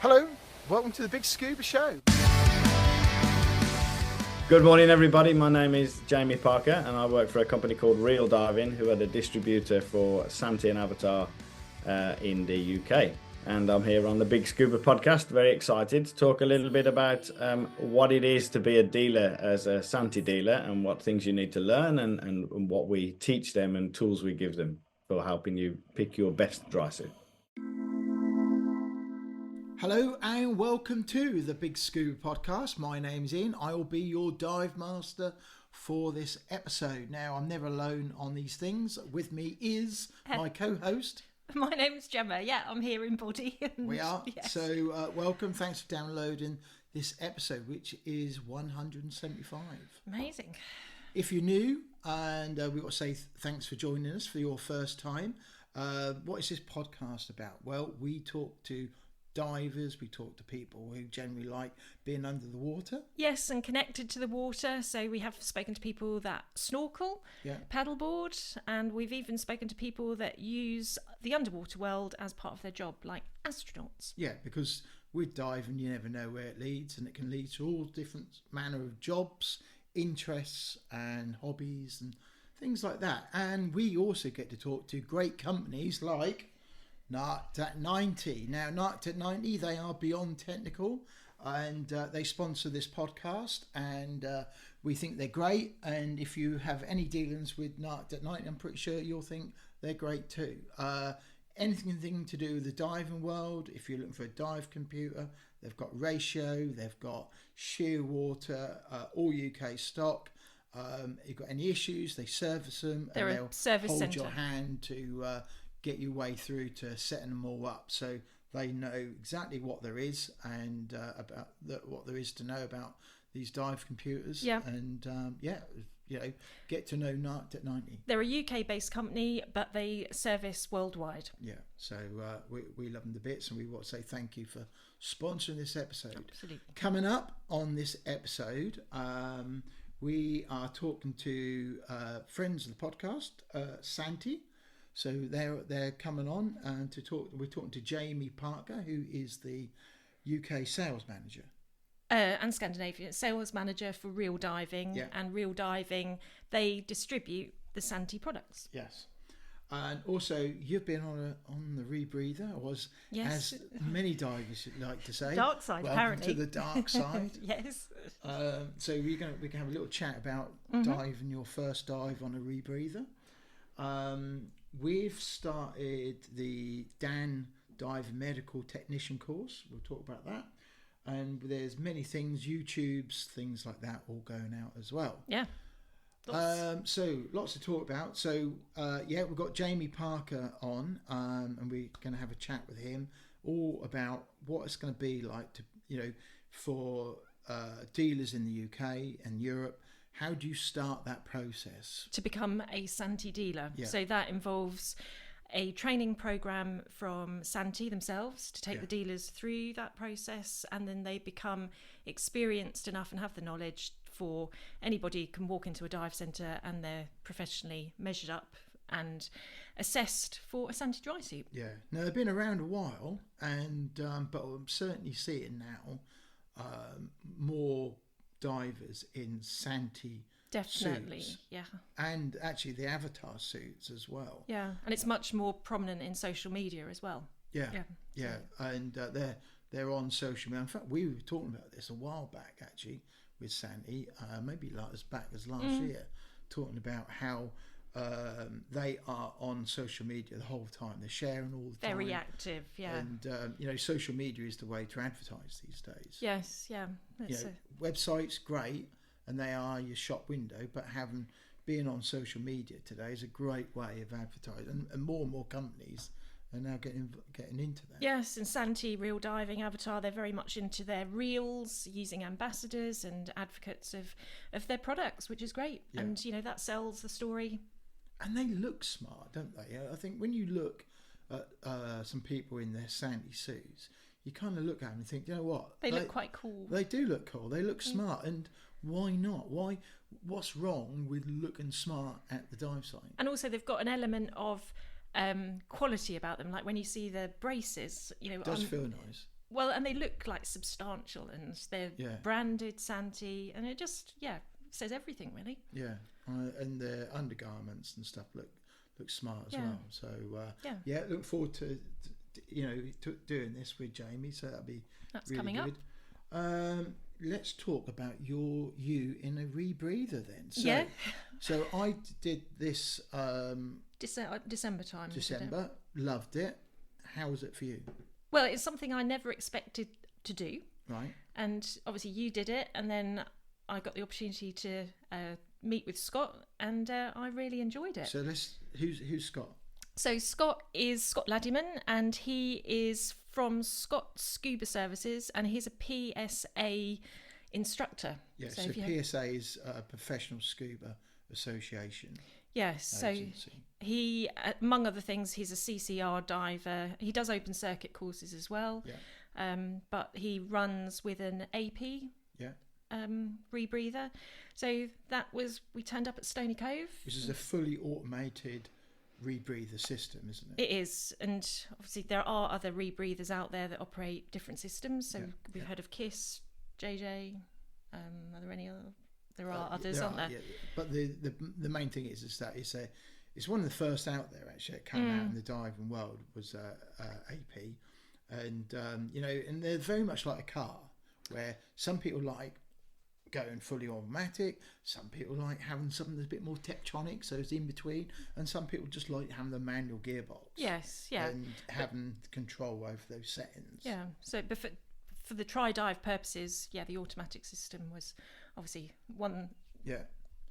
Hello, welcome to the Big Scuba Show. Good morning, everybody. My name is Jamie Parker, and I work for a company called Real Diving, who are the distributor for Santi and Avatar in the UK. And I'm here on the Big Scuba podcast, very excited to talk a little bit about what it is to be a dealer as a Santi dealer, and what things you need to learn, and what we teach them and tools we give them for helping you pick your best dry suit. Hello and welcome to the Big Scuba podcast. My name's Ian. I will be your dive master for this episode. Now, I'm never alone on these things. With me is my co-host. My name's Gemma. Yeah, I'm here in body. We are. Yes. So welcome. Thanks for downloading this episode, which is 175. Amazing. If you're new, and we want to say thanks for joining us for your first time. What is this podcast about? Well, we talk to divers, we talk to people who generally like being under the water. Yes, and connected to the water. So we have spoken to people that snorkel, paddleboard, and we've even spoken to people that use the underwater world as part of their job, like astronauts. Yeah, because with diving, you never know where it leads, and it can lead to all different manner of jobs, interests, and hobbies, and things like that. And we also get to talk to great companies like Narked at 90. Now, Narked at 90, they are beyond technical, and they sponsor this podcast, and we think they're great. And if you have any dealings with Narked at 90, I'm pretty sure you'll think they're great too. Anything to do with the diving world, if you're looking for a dive computer, they've got Ratio, they've got Shearwater, all UK stock. You've got any issues, they service them, They're and a they'll service hold centre. your hand to get your way through to setting them all up, so they know exactly what there is, and about what there is to know about these dive computers. And get to know Narked at 90. They're a UK-based company, but they service worldwide. Yeah, so we love them to bits, and we want to say thank you for sponsoring this episode. Absolutely. Coming up on this episode, we are talking to friends of the podcast, Santi. So they're coming on to talk. We're talking to Jamie Parker, who is the UK sales manager. And Scandinavian sales manager for Real Diving. Yeah. And Real Diving, they distribute the Santi products. Yes. And also, you've been on the rebreather, or Yes. as many divers like to say. Dark side, welcome apparently. to the dark side. Yes. So we can have a little chat about diving, your first dive on a rebreather. We've started the Dan Dive Medical Technician course. We'll talk about that. And there's many things, YouTubes, things like that, all going out as well. Yeah. So lots to talk about. So we've got Jamie Parker on, and we're going to have a chat with him all about what it's going to be like to, for dealers in the UK and Europe. How do you start that process? To become a Santi dealer. Yeah. So that involves a training program from Santi themselves to take the dealers through that process, and then they become experienced enough and have the knowledge for anybody can walk into a dive centre and they're professionally measured up and assessed for a Santi dry suit. Yeah. Now, they've been around a while, and but I'm certainly seeing now more divers in Santi Definitely, suits, yeah. and actually the Avatar suits as well. Yeah, and it's much more prominent in social media as well. Yeah. And they're on social media. In fact, we were talking about this a while back actually with Santi, maybe like as back as last year, talking about how they are on social media the whole time. They're sharing all the time. Very active, yeah. And social media is the way to advertise these days. Yes, yeah. Websites great, and they are your shop window, but being on social media today is a great way of advertising, and more companies are now getting into that. Yes, and Santi, Real Diving, Avatar, they're very much into their reels, using ambassadors and advocates of their products, which is great. Yeah. And that sells the story. And they look smart, don't they? I think when you look at some people in their Santi suits, you kind of look at them and think, you know what? They look quite cool. They do look cool. They look smart. And why not? What's wrong with looking smart at the dive site? And also they've got an element of quality about them. Like when you see the braces, It does feel nice. Well, and they look like substantial, and they're branded Santi, and it just says everything really. Yeah, and the undergarments and stuff look smart as well. So look forward to doing this with Jamie. So that's really coming good. up. Let's talk about you in a rebreather then. So I did this December time. December, loved it. How was it for you? Well, it's something I never expected to do. Right. And obviously you did it, and then I got the opportunity to meet with Scott, and I really enjoyed it. So who's Scott? So Scott is Scott Laddyman, and he is from Scott Scuba Services, and he's a PSA instructor. Yeah, so PSA is a Professional Scuba Association. Yes, agency. So he, among other things, he's a CCR diver. He does open circuit courses as well. Yeah. But he runs with an AP. Yeah. Rebreather. So we turned up at Stony Cove. This is a fully automated rebreather system, isn't it? It is, and obviously there are other rebreathers out there that operate different systems. So we've heard of KISS, JJ. Are there any other? There are others, aren't there? Yeah. But the main thing is that it's one of the first out there actually. It came out in the diving world was AP, and and they're very much like a car, where some people like going fully automatic, some people like having something that's a bit more Tektronix, so it's in between, and some people just like having the manual gearbox. Yes, yeah. And having control over those settings. Yeah, so but for the tri-dive purposes, the automatic system was obviously one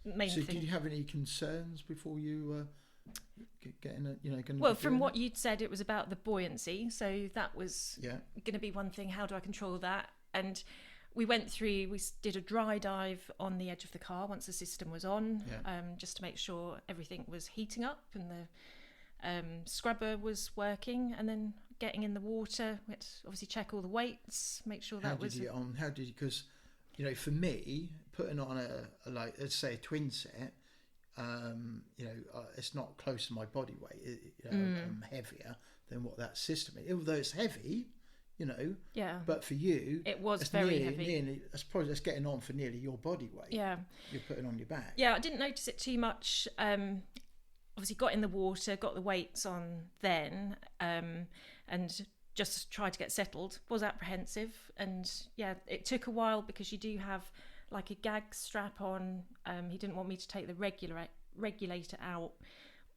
main thing. So did you have any concerns before you getting going? Well, from what you'd said, it was about the buoyancy, so that was going to be one thing. How do I control that? And we did a dry dive on the edge of the car once the system was on, just to make sure everything was heating up and the scrubber was working, and then getting in the water, we had to obviously check all the weights, make sure that was... How did you, because, for me, putting on let's say a twin set, it's not close to my body weight. I'm heavier than what that system is, although it's heavy. But for you, it was very heavy. That's getting on for nearly your body weight. Yeah, you're putting on your back. Yeah, I didn't notice it too much. Obviously, got in the water, got the weights on then, and just tried to get settled. Was apprehensive, and it took a while because you do have like a gag strap on. He didn't want me to take the regulator out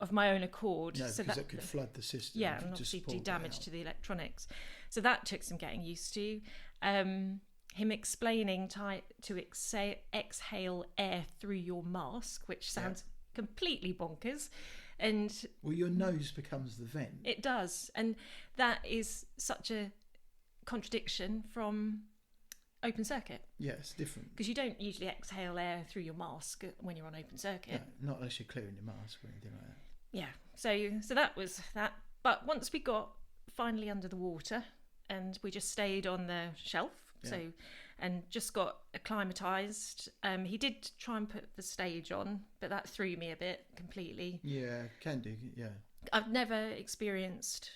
of my own accord. No, because that could flood the system. Yeah, and obviously do damage to the electronics. So that took some getting used to. Him explaining to exhale air through your mask, which sounds completely bonkers. And your nose becomes the vent. It does. And that is such a contradiction from open circuit. Yeah, it's different. Because you don't usually exhale air through your mask when you're on open circuit. No, not unless you're clearing your mask or anything like that. Yeah, so that was that. But once we got finally under the water, and we just stayed on the shelf, and just got acclimatized. He did try and put the stage on, but that threw me a bit completely. Yeah, can do. Yeah, I've never experienced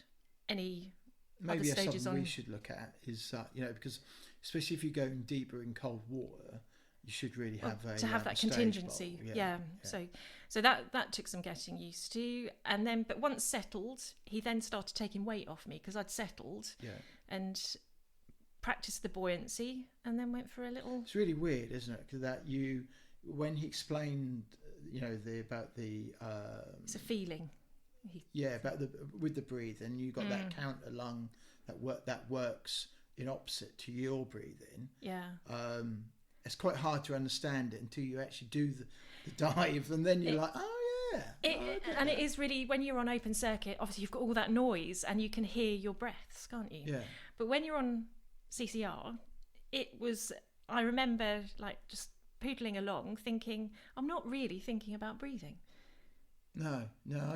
any maybe other stages something on. we should look at is because especially if you're going deeper in cold water, you should really have that contingency. So that took some getting used to, and then but once settled, he then started taking weight off me because I'd settled and practiced the buoyancy, and then went for a little... It's really weird, isn't it? Because when he explained about the it's a feeling about with the breathing, you got that counter lung that works in opposite to your breathing. It's quite hard to understand it until you actually do the dive, and then you're like, oh yeah. And it is really, when you're on open circuit, obviously you've got all that noise and you can hear your breaths, can't you? Yeah. But when you're on CCR, I remember like just poodling along thinking, I'm not really thinking about breathing. No,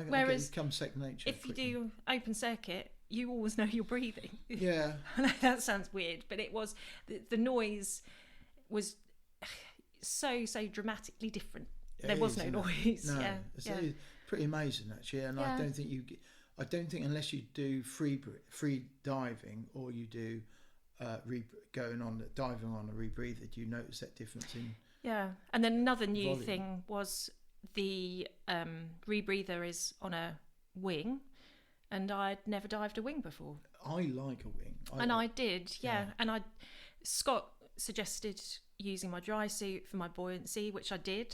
whereas it becomes second nature. If you do open circuit, you always know you're breathing. Yeah. That sounds weird, but it was, the noise was so dramatically different. There was no noise. No, it's pretty amazing actually, and I don't think unless you do free diving or you do going on diving on a rebreather? Do you notice that difference in? Yeah, and then another new volume? thing was the rebreather is on a wing, and I'd never dived a wing before. I like a wing, I did, yeah. And Scott suggested using my dry suit for my buoyancy, which I did,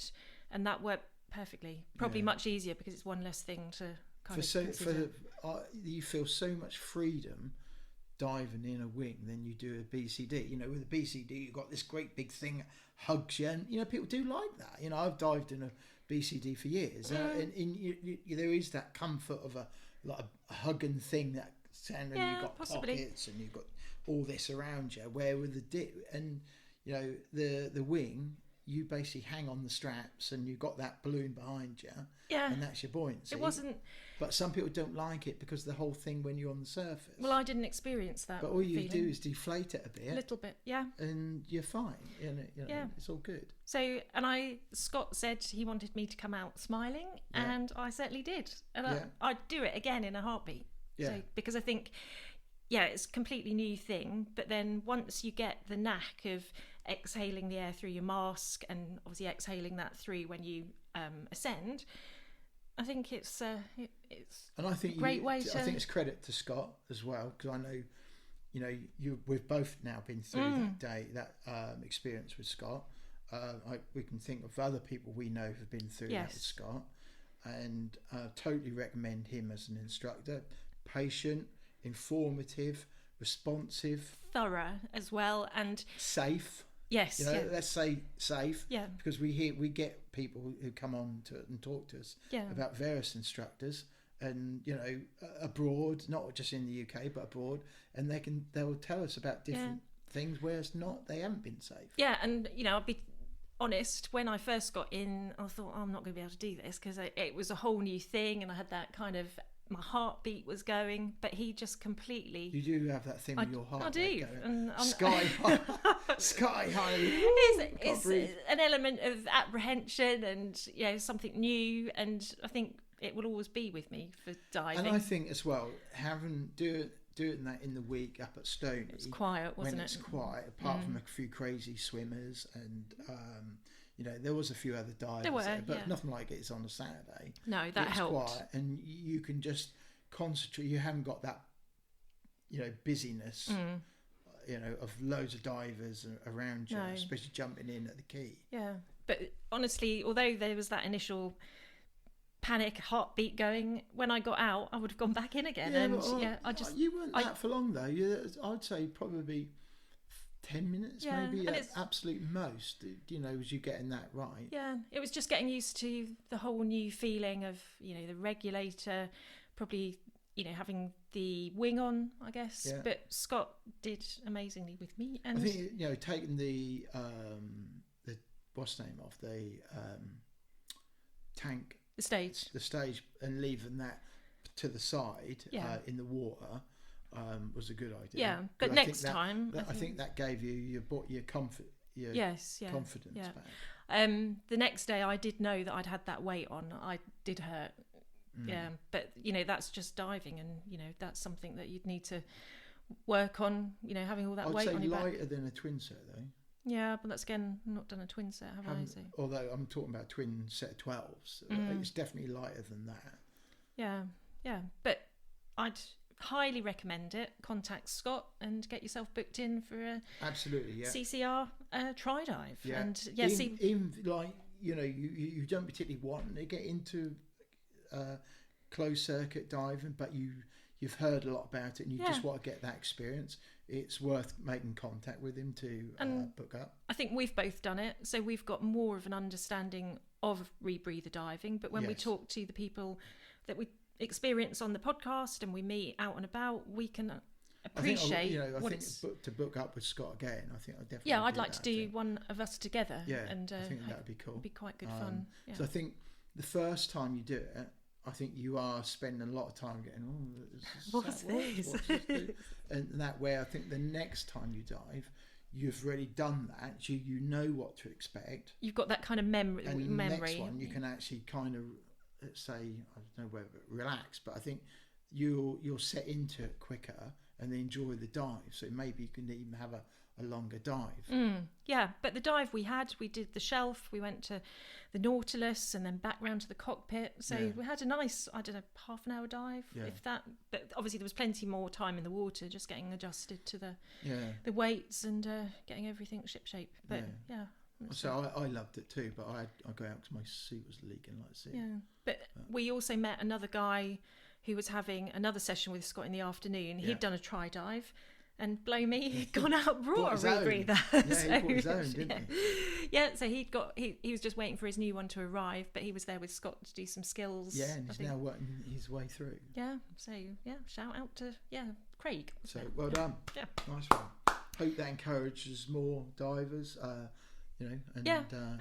and that worked perfectly. Probably much easier because it's one less thing to kind of consider. You feel so much freedom diving in a wing than you do a BCD. You know, with a BCD, you've got this great big thing that hugs you, and you know people do like that. You know, I've dived in a BCD for years, and there is that comfort of a hugging thing that and you've got pockets and you've got all this around you. Where with the dip and you know the wing, you basically hang on the straps and you've got that balloon behind you, and that's your buoyancy. It wasn't. But some people don't like it because the whole thing when you're on the surface. Well, I didn't experience that. But all you do is deflate it a little bit, yeah, and you're fine. You know, it's all good. So, and Scott said he wanted me to come out smiling, and I certainly did, and I'd do it again in a heartbeat. Yeah. So, because I think, it's a completely new thing. But then once you get the knack of exhaling the air through your mask and obviously exhaling that through when you ascend, I think it's and I think a great way to. I think it's credit to Scott as well, because I know, you know, we've both now been through that experience with Scott. We can think of other people we know who've been through that with Scott, and totally recommend him as an instructor. Patient, informative, responsive, thorough as well, and safe. Yes, you know, let's say safe. Yeah, because we get people who come on to and talk to us about various instructors, and you know, abroad, not just in the UK but abroad, and they will tell us about different things where they haven't been safe. Yeah, and you know, I'll be honest. When I first got in, I thought, I'm not going to be able to do this because it was a whole new thing, and I had that kind of. My heartbeat was going, but he just completely. You do have that thing with your heart. I do, going. And sky high, sky high. It's an element of apprehension and something new, and I think it will always be with me for diving. And I think as well, doing that in the week up at Stoney. It's quiet, wasn't it? When it's quiet, apart from a few crazy swimmers and. You know, there was a few other divers there, but nothing like it's on a Saturday. No, that helped. It's quiet, and you can just concentrate. You haven't got that, you know, busyness, you know, of loads of divers around you, especially jumping in at the quay. Yeah, but honestly, although there was that initial panic, heartbeat going, when I got out, I would have gone back in again. You weren't that for long though. I'd say probably 10 minutes maybe at absolute most, you know, as you getting that right. Yeah, it was just getting used to the whole new feeling of, you know, the regulator, probably, you know, having the wing on, I guess. Yeah. But Scott did amazingly with me. And I think, you know, taking the what's the name of the tank, the stage, and leaving that to the side in the water. Was a good idea. Yeah, but next time, I think that gave you your comfort, confidence back. The next day, I did know that I'd had that weight on. I did hurt. Yeah, but you know, that's just diving, and you know, that's something that you'd need to work on. You know, having all that weight on your back. I'd say lighter than a twin set though. Yeah, but that's again not done a twin set, have I? So. Although I'm talking about a twin set of 12s, it's definitely lighter than that. Yeah, but I'd highly recommend it. Contact Scott and get yourself booked in for a CCR try dive. Yeah. And even like, you know, you don't particularly want to get into closed circuit diving, but you've heard a lot about it and you just want to get that experience. It's worth making contact with him to book up. I think we've both done it, so we've got more of an understanding of rebreather diving. But when we talk to the people that we experience on the podcast and we meet out and about, we can appreciate I think to book up with Scott again, I think I definitely I'd like to do one of us together. And I think that would be cool. It'd be quite good fun. So I think the first time you do it, I think you are spending a lot of time getting what's this? And that way I think the next time you dive, you've already done that, so you know what to expect. You've got that kind of memory. And the next one you can actually kind of, let's say, I don't know whether relax, but I think you'll set into it quicker and they enjoy the dive. So maybe you can even have a longer dive. Yeah, but the dive we did the shelf, we went to the Nautilus and then back round to the cockpit. So we had a nice, I don't know, half an hour dive, if that. But obviously there was plenty more time in the water, just getting adjusted to the weights and getting everything shipshape. But So I loved it too, but I go out because my suit was leaking like sea. Yeah, but we also met another guy who was having another session with Scott in the afternoon. He'd done a tri dive. And blow me, he'd gone out, brought a rebreather. Yeah, he brought his own, didn't he? Yeah, so he was just waiting for his new one to arrive, but he was there with Scott to do some skills. Yeah, and he's now working his way through. Yeah, so shout out to Craig. So well done. Yeah, nice one. Hope that encourages more divers. And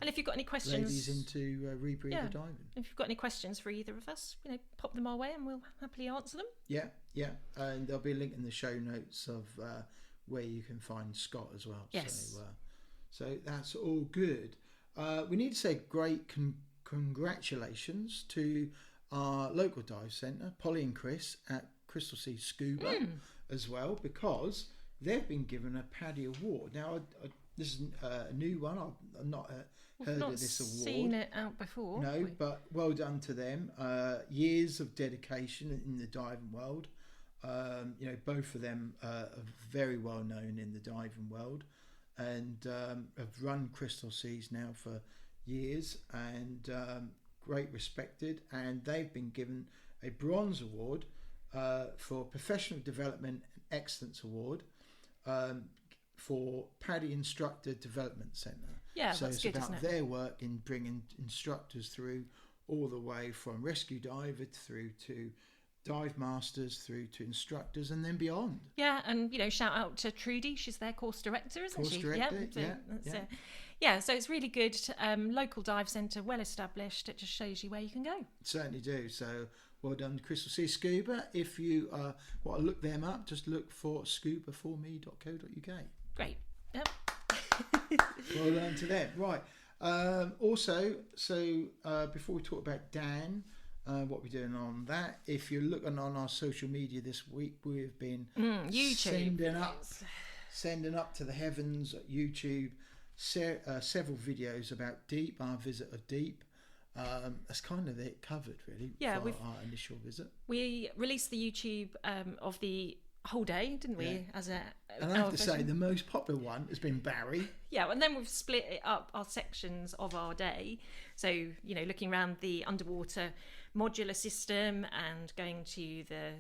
if you've got any questions, ladies into rebreather diving. If you've got any questions for either of us, pop them our way and we'll happily answer them. Yeah, and there'll be a link in the show notes of where you can find Scott as well. Yes. So that's all good. We need to say great congratulations to our local dive centre, Polly and Chris at Crystal Sea Scuba as well, because they've been given a Paddy Award. Now, this is a new one. I've not heard of this award. Seen it out before. No, but well done to them. Years of dedication in the diving world. Both of them are very well known in the diving world, and have run Crystal Seas now for years, and great respected. And they've been given a bronze award for Professional Development and Excellence Award. For Paddy Instructor Development Centre. Yeah, so that's it's good, about isn't it? their work in bringing instructors through all the way from rescue diver through to dive masters through to instructors and then beyond. Yeah, and shout out to Trudy. She's their course director, isn't she? Yeah. So it's really good. Local dive centre, well established. It just shows you where you can go. Certainly do. So well done, Crystal Sea Scuba. If you want to look them up, just look for scubaforme.co.uk. Great. Yep. Well done to them. Right. Also, before we talk about Dan, what we're doing on that, if you're looking on our social media this week, we've been YouTube. sending up to the heavens at YouTube several videos about Deep, our visit of Deep. That's kind of it covered, really, for our initial visit. We released the YouTube of the whole day, didn't we? Yeah. And I have to say, the most popular one has been Barry. Yeah, and then we've split it up, our sections of our day. So, looking around the underwater modular system and going to the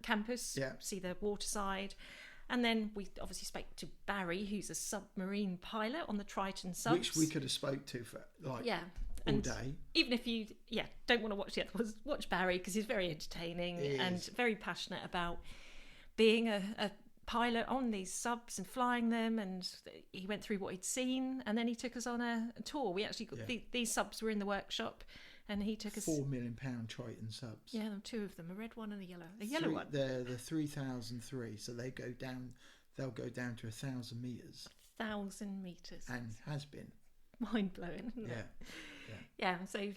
campus, see the water side. And then we obviously spoke to Barry, who's a submarine pilot on the Triton subs. Which we could have spoke to for all day. Even if you don't want to watch the other ones, watch Barry, because he's very entertaining and very passionate about being a pilot on these subs and flying them, and he went through what he'd seen, and then he took us on a tour. We actually got these subs were in the workshop, and he took us £4 million Triton subs. Yeah, two of them, a red one and a yellow. The yellow one. They're the 3003, so they'll go down to 1,000 meters. 1,000 meters, and has been mind blowing. Yeah. So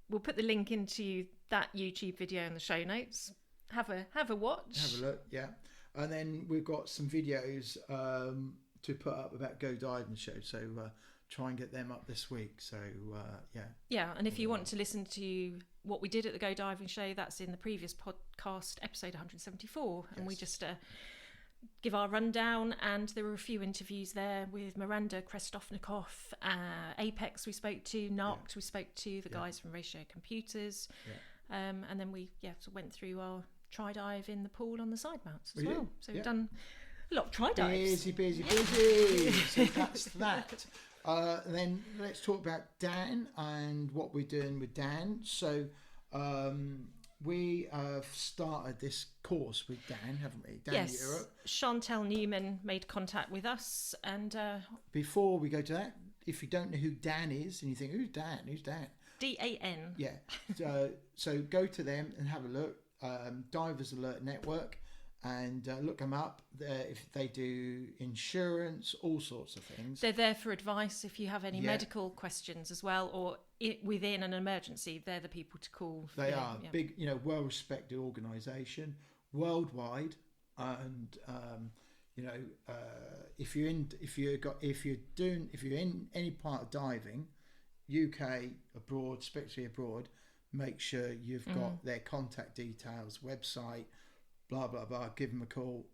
we'll put the link into that YouTube video in the show notes. Have a watch. Have a look, yeah. And then we've got some videos to put up about Go Diving Show, so try and get them up this week. So yeah. And if you want to listen to what we did at the Go Diving Show, that's in the previous podcast, episode 174, and we just give our rundown. And there were a few interviews there with Miranda Krestofnikov, Apex we spoke to, Narked we spoke to, the guys from Ratio Computers, and then we went through our tri-dive in the pool on the side mounts as well. So we've done a lot of tri-dives. Busy. So that's that. Then let's talk about Dan and what we're doing with Dan. So we have started this course with Dan, haven't we? Dan Europe. Chantel Newman made contact with us, and before we go to that, if you don't know who Dan is and you think, who's Dan? DAN. Yeah. So go to them and have a look. Divers Alert Network, and look them up. If they do insurance, all sorts of things. They're there for advice if you have any medical questions as well, or within an emergency, they're the people to call. They are big, well-respected organisation worldwide. and if you're in any part of diving, UK, abroad, especially abroad, make sure you've got their contact details, website, blah blah blah. Give them a call.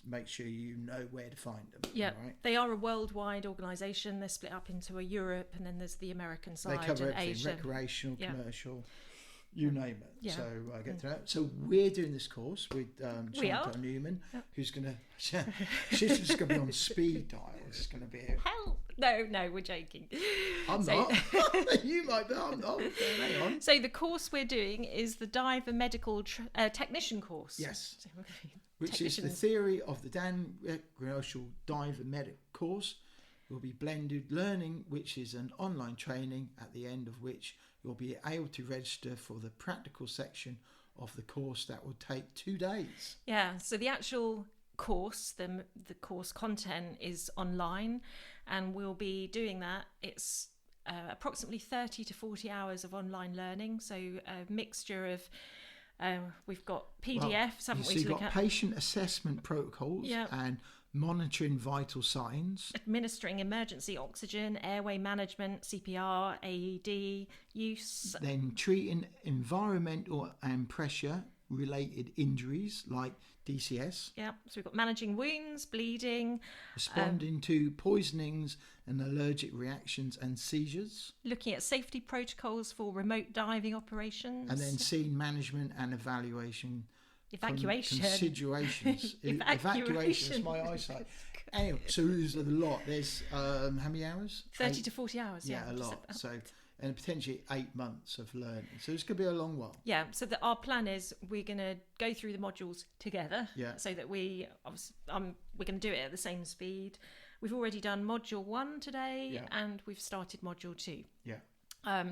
Make sure you know where to find them. Yeah, right? They are a worldwide organisation. They're split up into a Europe, and then there's the American side. They cover and everything: Asia. recreational, commercial, you name it. Yeah. So I get to that. So we're doing this course with Chantal Newman, who's gonna she's just gonna be on speed dial. It's gonna be Help! No, we're joking. I'm not. You might be. I'm not. Hang on. So the course we're doing is the diver medical technician course. Yes. So we're gonna be Which is the theory of the Dan Recreational Diver Medic course will be blended learning, which is an online training at the end of which you'll be able to register for the practical section of the course that will take 2 days. Yeah, so the actual course, the course content is online, and we'll be doing that. It's approximately 30 to 40 hours of online learning, so a mixture of we've got PDFs, haven't we? So you've got patient assessment protocols and monitoring vital signs, administering emergency oxygen, airway management, CPR, AED use, then treating environmental and pressure related injuries like DCS. Yeah, so we've got managing wounds, bleeding, responding to poisonings and allergic reactions and seizures, looking at safety protocols for remote diving operations, and then scene management and evacuation. Considerations. Evacuation is my eyesight. Anyway, so there's a lot. There's how many hours? 30 to 40 hours. Yeah, a lot. So, and potentially 8 months of learning. So it's going to be a long while. Yeah. So our plan is we're going to go through the modules together. Yeah. So that we're going to do it at the same speed. We've already done module 1 today, and we've started module 2. Yeah.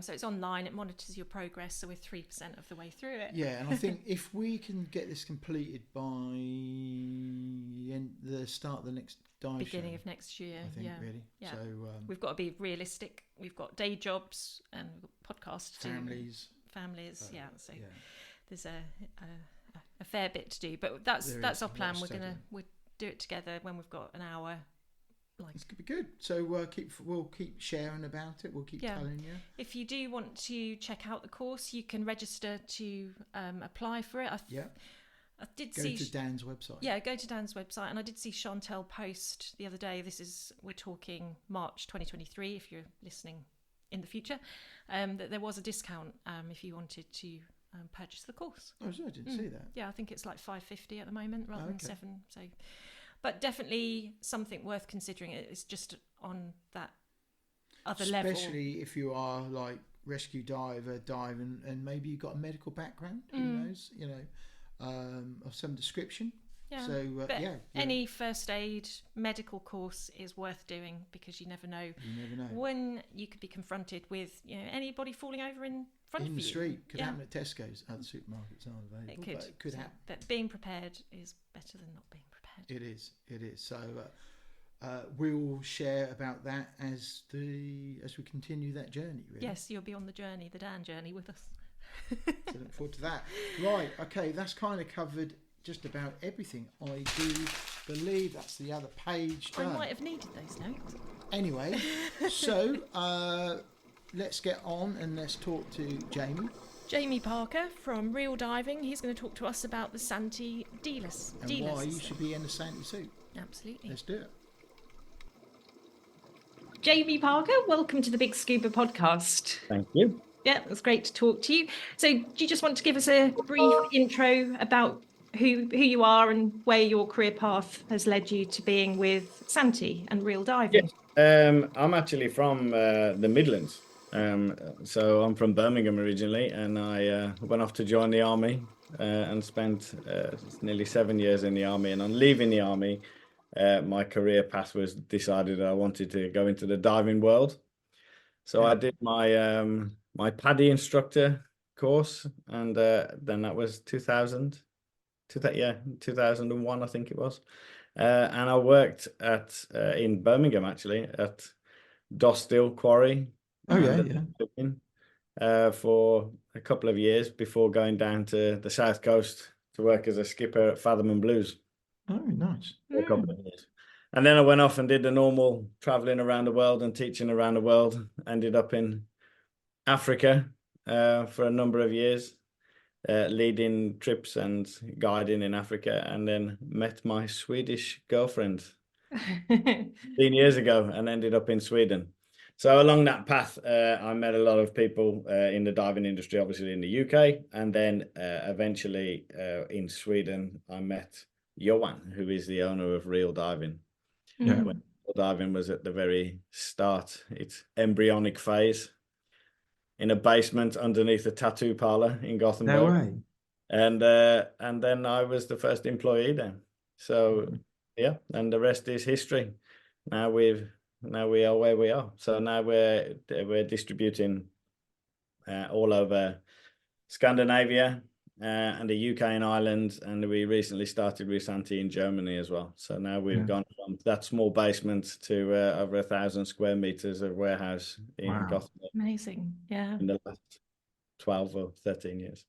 So it's online, it monitors your progress, so we're 3% of the way through it. Yeah, and I think if we can get this completed by the start of the next beginning of next year, I think, really. Yeah. So we've got to be realistic. We've got day jobs and we've got podcasts families. So there's a fair bit to do, but that's our plan. We'll do it together when we've got an hour. It's gonna be good. So we'll keep sharing about it. We'll keep telling you. If you do want to check out the course, you can register to apply for it. I did go to Dan's website. Yeah, go to Dan's website, and I did see Chantal post the other day. We're talking March 2023. If you're listening in the future, that there was a discount if you wanted to purchase the course. Oh, so I didn't see that. Yeah, I think it's like $5.50 at the moment rather than $7. So. But definitely something worth considering. It's just on that other level. Especially if you are like rescue diver, and maybe you've got a medical background, who knows, of some description. Yeah. So, any first aid medical course is worth doing because you never know. You never know. When you could be confronted with anybody falling over in front of you. In the street. Could happen at Tesco's. Other supermarkets aren't available. It could happen. But being prepared is better than not being prepared. It is. So we'll share about that as we continue that journey. Really. Yes, you'll be on the journey, the Dan journey, with us. So look forward to that. Right. Okay. That's kind of covered just about everything. I do believe that's the other page done. I might have needed those notes. Anyway, so let's get on and let's talk to Jamie Parker from Real Diving. He's going to talk to us about the Santi Dealer. And why you should be in a Santi suit. Absolutely. Let's do it. Jamie Parker, welcome to the Big Scuba podcast. Thank you. Yeah, it's great to talk to you. So do you just want to give us a brief intro about who you are and where your career path has led you to being with Santi and Real Diving? Yes. I'm actually from the Midlands. So I'm from Birmingham originally, and I went off to join the army and spent nearly 7 years in the army. And on leaving the army, my career path was decided I wanted to go into the diving world. So I did my my PADI instructor course, and then that was 2001, I think it was. And I worked in Birmingham actually at Dosthill Quarry. For a couple of years before going down to the south coast to work as a skipper at Fathom and Blues. Oh, nice. for a couple of years. And then I went off and did the normal traveling around the world and teaching around the world. Ended up in Africa for a number of years, leading trips and guiding in Africa, and then met my Swedish girlfriend 15 years ago and ended up in Sweden. So along that path, I met a lot of people in the diving industry, obviously in the UK, and then eventually in Sweden, I met Johan, who is the owner of Real Diving. Yeah. When Real Diving was at the very start, its embryonic phase, in a basement underneath a tattoo parlor in Gothenburg. No way. And then I was the first employee there. So yeah, and the rest is history. Now we are where we are. So now we're distributing all over Scandinavia and the UK and Ireland, and we recently started with Santi in Germany as well. So now we've gone from that small basement to over 1,000 square meters of warehouse in Gothenburg. Amazing. Yeah. In the last 12 or 13 years.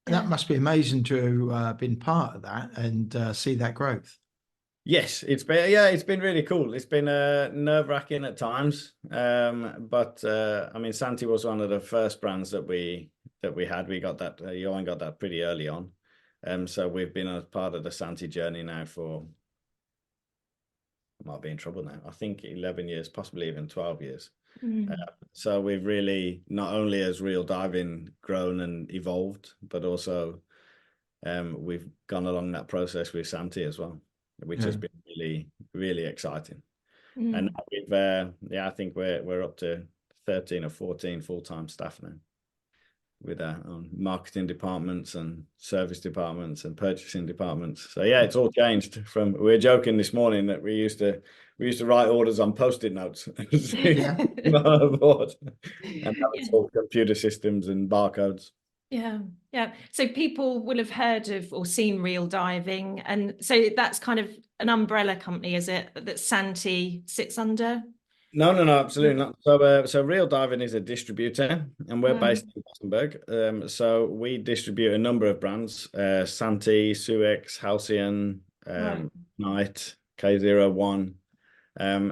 That must be amazing to have been part of that and see that growth. Yes, it's been really cool. It's been nerve-wracking at times, but I mean, Santi was one of the first brands that we had. We got that, Johan got that pretty early on, so we've been a part of the Santi journey now for, I might be in trouble now, I think 11 years, possibly even 12 years. So we've really, not only has Real Diving grown and evolved, but also we've gone along that process with Santi as well, which has been really, really exciting. And now we've, I think we're up to 13 or 14 full-time staff now, with our own marketing departments and service departments and purchasing departments. So yeah, it's all changed. From, we were joking this morning that we used to write orders on Post-it notes on a board, and now it's all computer systems and barcodes. Yeah. So people will have heard of or seen Real Diving, and so that's kind of an umbrella company, is it, that Santi sits under? No, absolutely not. So Real Diving is a distributor, and we're based in Gothenburg. So we distribute a number of brands: Santi, Suex, Halcyon, Knight, K01.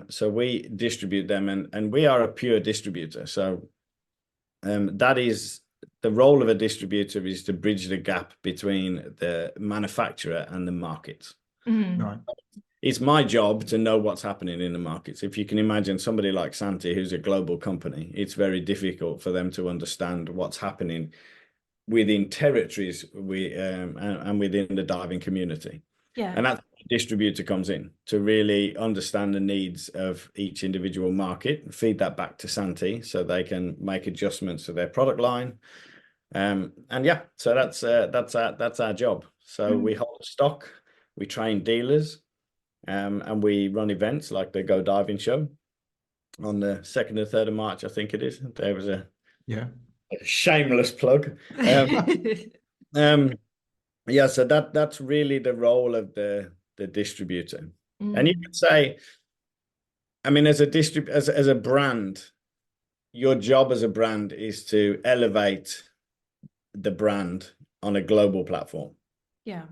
So we distribute them, and we are a pure distributor. So that is the role of a distributor, is to bridge the gap between the manufacturer and the market. Right. It's my job to know what's happening in the markets. If you can imagine somebody like Santi, who's a global company, it's very difficult for them to understand what's happening within territories and within the diving community. Yeah. And that's where the distributor comes in, to really understand the needs of each individual market, feed that back to Santi so they can make adjustments to their product line. And yeah, so that's our job. So we hold stock, we train dealers, and we run events like the Go Diving Show on the 2nd and 3rd of March, I think it is. There was a shameless plug. Yeah, so that's really the role of the distributor. And you could say, I mean, as a brand, your job as a brand is to elevate the brand on a global platform. Yeah.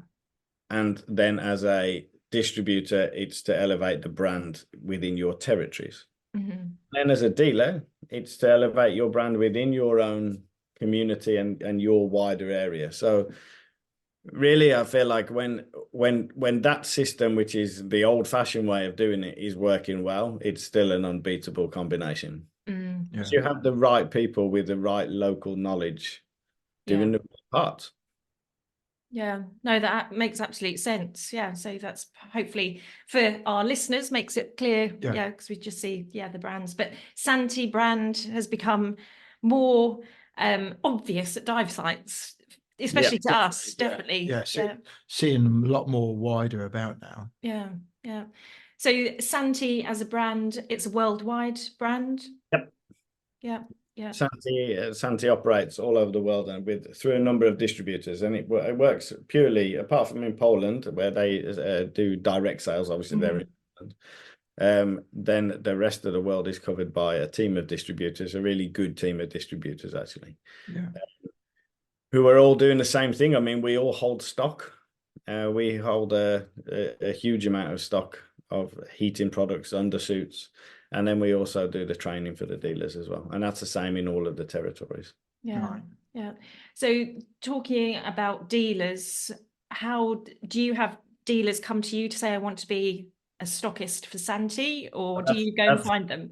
And then as a distributor, it's to elevate the brand within your territories. Then as a dealer, it's to elevate your brand within your own community and your wider area. So really, I feel like when that system, which is the old-fashioned way of doing it, is working well, it's still an unbeatable combination. So you have the right people with the right local knowledge doing the part. Yeah, no, that makes absolute sense. Yeah, so that's hopefully for our listeners makes it clear. Yeah, because we just see the brands, but Santi brand has become more obvious at dive sites, especially to us, definitely. Seeing them a lot more wider about now. Yeah. So Santi as a brand, it's a worldwide brand. Yeah. Santi operates all over the world and through a number of distributors, and it works purely, apart from in Poland where they do direct sales. Obviously, they're in Poland. Then the rest of the world is covered by a team of distributors, a really good team of distributors actually, who are all doing the same thing. I mean, we all hold stock. We hold a huge amount of stock of heating products, undersuits, and then we also do the training for the dealers as well. And that's the same in all of the territories. Yeah. Right. Yeah. So talking about dealers, how do you have dealers come to you to say, I want to be a stockist for Santi, or do you go and find them?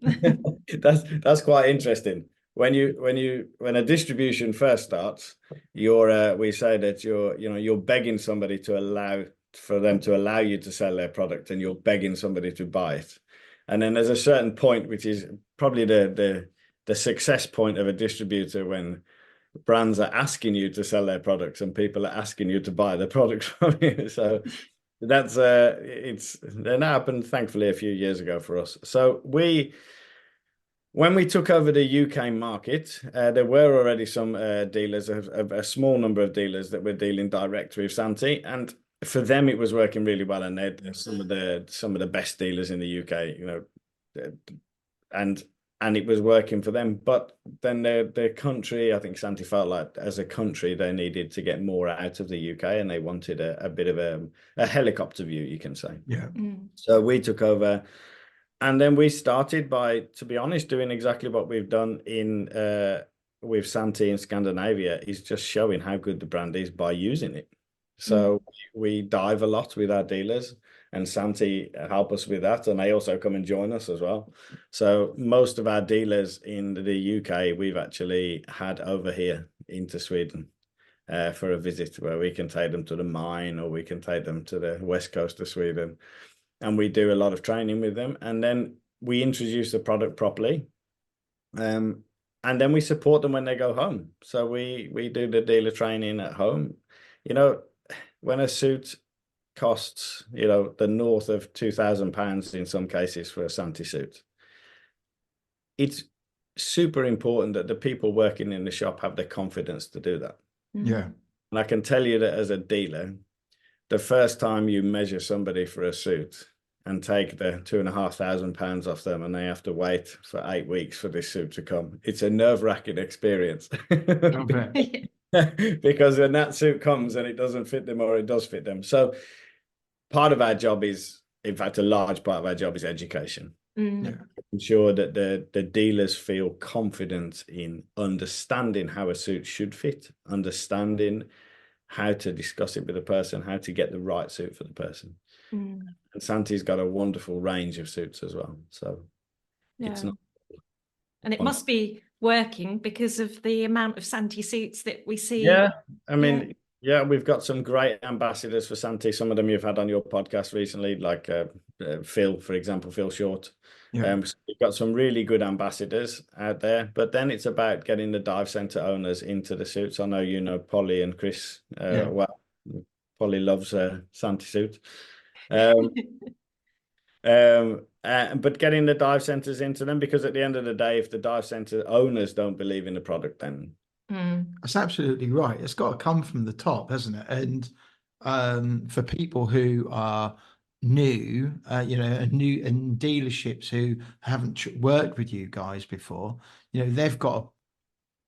That's quite interesting. When a distribution first starts, we say that you're begging somebody to allow you to sell their product, and you're begging somebody to buy it. And then there's a certain point, which is probably the success point of a distributor, when brands are asking you to sell their products and people are asking you to buy the products from you. So that's that happened thankfully a few years ago for us. So when we took over the UK market, there were already some dealers, a small number of dealers that were dealing direct with Santi, and for them it was working really well, and they're some of the best dealers in the UK, and it was working for them. But then the country, I think Santi felt like as a country they needed to get more out of the UK, and they wanted a bit of a helicopter view, you can say. Yeah. So we took over. And then we started by, to be honest, doing exactly what we've done with Santi in Scandinavia, is just showing how good the brand is by using it. So we dive a lot with our dealers, and Santi help us with that, and they also come and join us as well. So most of our dealers in the UK, we've actually had over here into Sweden for a visit, where we can take them to the mine, or we can take them to the west coast of Sweden. And we do a lot of training with them, and then we introduce the product properly, and then we support them when they go home. So we do the dealer training at home. When a suit costs the north of £2,000 in some cases for a Santi suit, it's super important that the people working in the shop have the confidence to do that. Yeah. And I can tell you that as a dealer, the first time you measure somebody for a suit and take the £2,500 off them, and they have to wait for 8 weeks for this suit to come, it's a nerve-wracking experience. Because when that suit comes and it doesn't fit them, or it does fit them. So part of our job is, in fact, a large part of our job is education. Ensure that the dealers feel confident in understanding how a suit should fit, understanding how to discuss it with the person, how to get the right suit for the person. And Santi's got a wonderful range of suits as well. So it's not. And it must be working because of the amount of Santi suits that we see. Yeah, I mean, we've got some great ambassadors for Santi. Some of them you've had on your podcast recently, like Phil, for example, Phil Short. So we've got some really good ambassadors out there, but then it's about getting the dive center owners into the suits. I know Polly and Chris well. Polly loves Santi suit. But getting the dive centers into them, because at the end of the day, if the dive center owners don't believe in the product, then that's absolutely right. It's got to come from the top, hasn't it? And for people who are new, new in dealerships who haven't worked with you guys before, they've got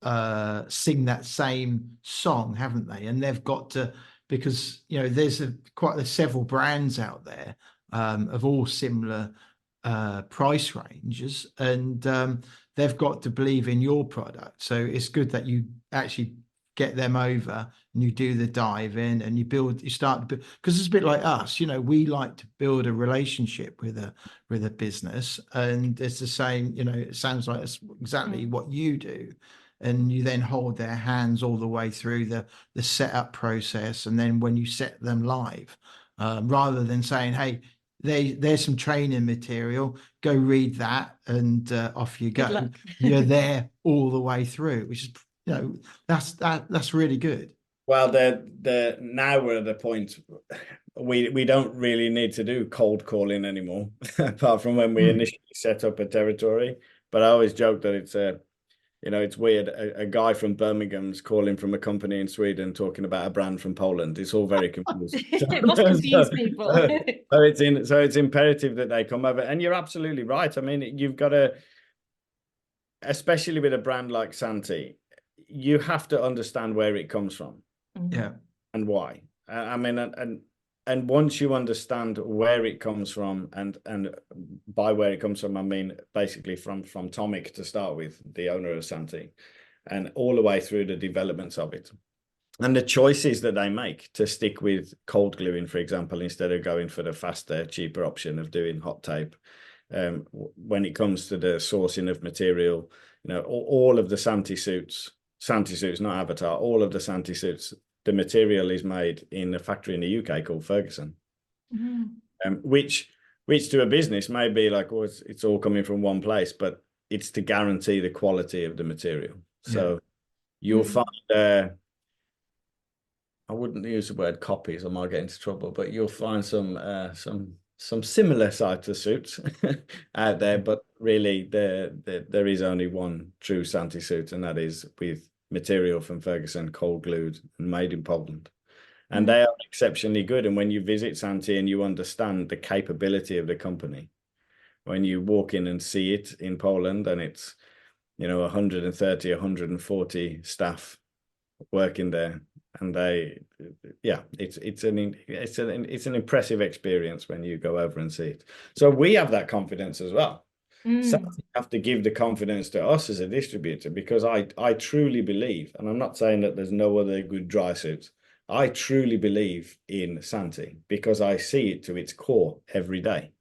to sing that same song, haven't they? And they've got to, because there's several brands out there of all similar price ranges, and they've got to believe in your product. So it's good that you actually get them over and you do the dive in and you start to build, because it's a bit like us, we like to build a relationship with a business, and it's the same, it sounds like it's exactly what you do. And you then hold their hands all the way through the setup process, and then when you set them live, rather than saying, hey, there's some training material, go read that, and off you go. You're there all the way through, which is that's really good. Well, now we're at the point we don't really need to do cold calling anymore, apart from when we initially set up a territory. But I always joke that it's weird. A guy from Birmingham's calling from a company in Sweden talking about a brand from Poland. It's all very confusing. It must confuse people. So it's imperative that they come over. And you're absolutely right. I mean, you've got to, especially with a brand like Santi, you have to understand where it comes from. Yeah. And why. I mean, and once you understand where it comes from, and by where it comes from, I mean basically from Tomic to start with, the owner of Santi, and all the way through the developments of it, and the choices that they make to stick with cold gluing, for example, instead of going for the faster, cheaper option of doing hot tape. When it comes to the sourcing of material, you know, all of the Santi suits, not Avatar, all of the Santi suits, the material is made in a factory in the UK called Ferguson, which to a business may be like, well, it's all coming from one place, but it's to guarantee the quality of the material. So you'll find, I wouldn't use the word copies, I might get into trouble, but you'll find some similar sides of suits out there, but really there is only one true Santi suit, and that is with material from Ferguson, cold glued and made in Poland. And they are exceptionally good. And when you visit Santi and you understand the capability of the company, when you walk in and see it in Poland, and it's, you know, 130, 140 staff working there, and it's an impressive experience when you go over and see it. So we have that confidence as well. So you have to give the confidence to us as a distributor, because I truly believe, and I'm not saying that there's no other good dry suits, I truly believe in Santi because I see it to its core every day.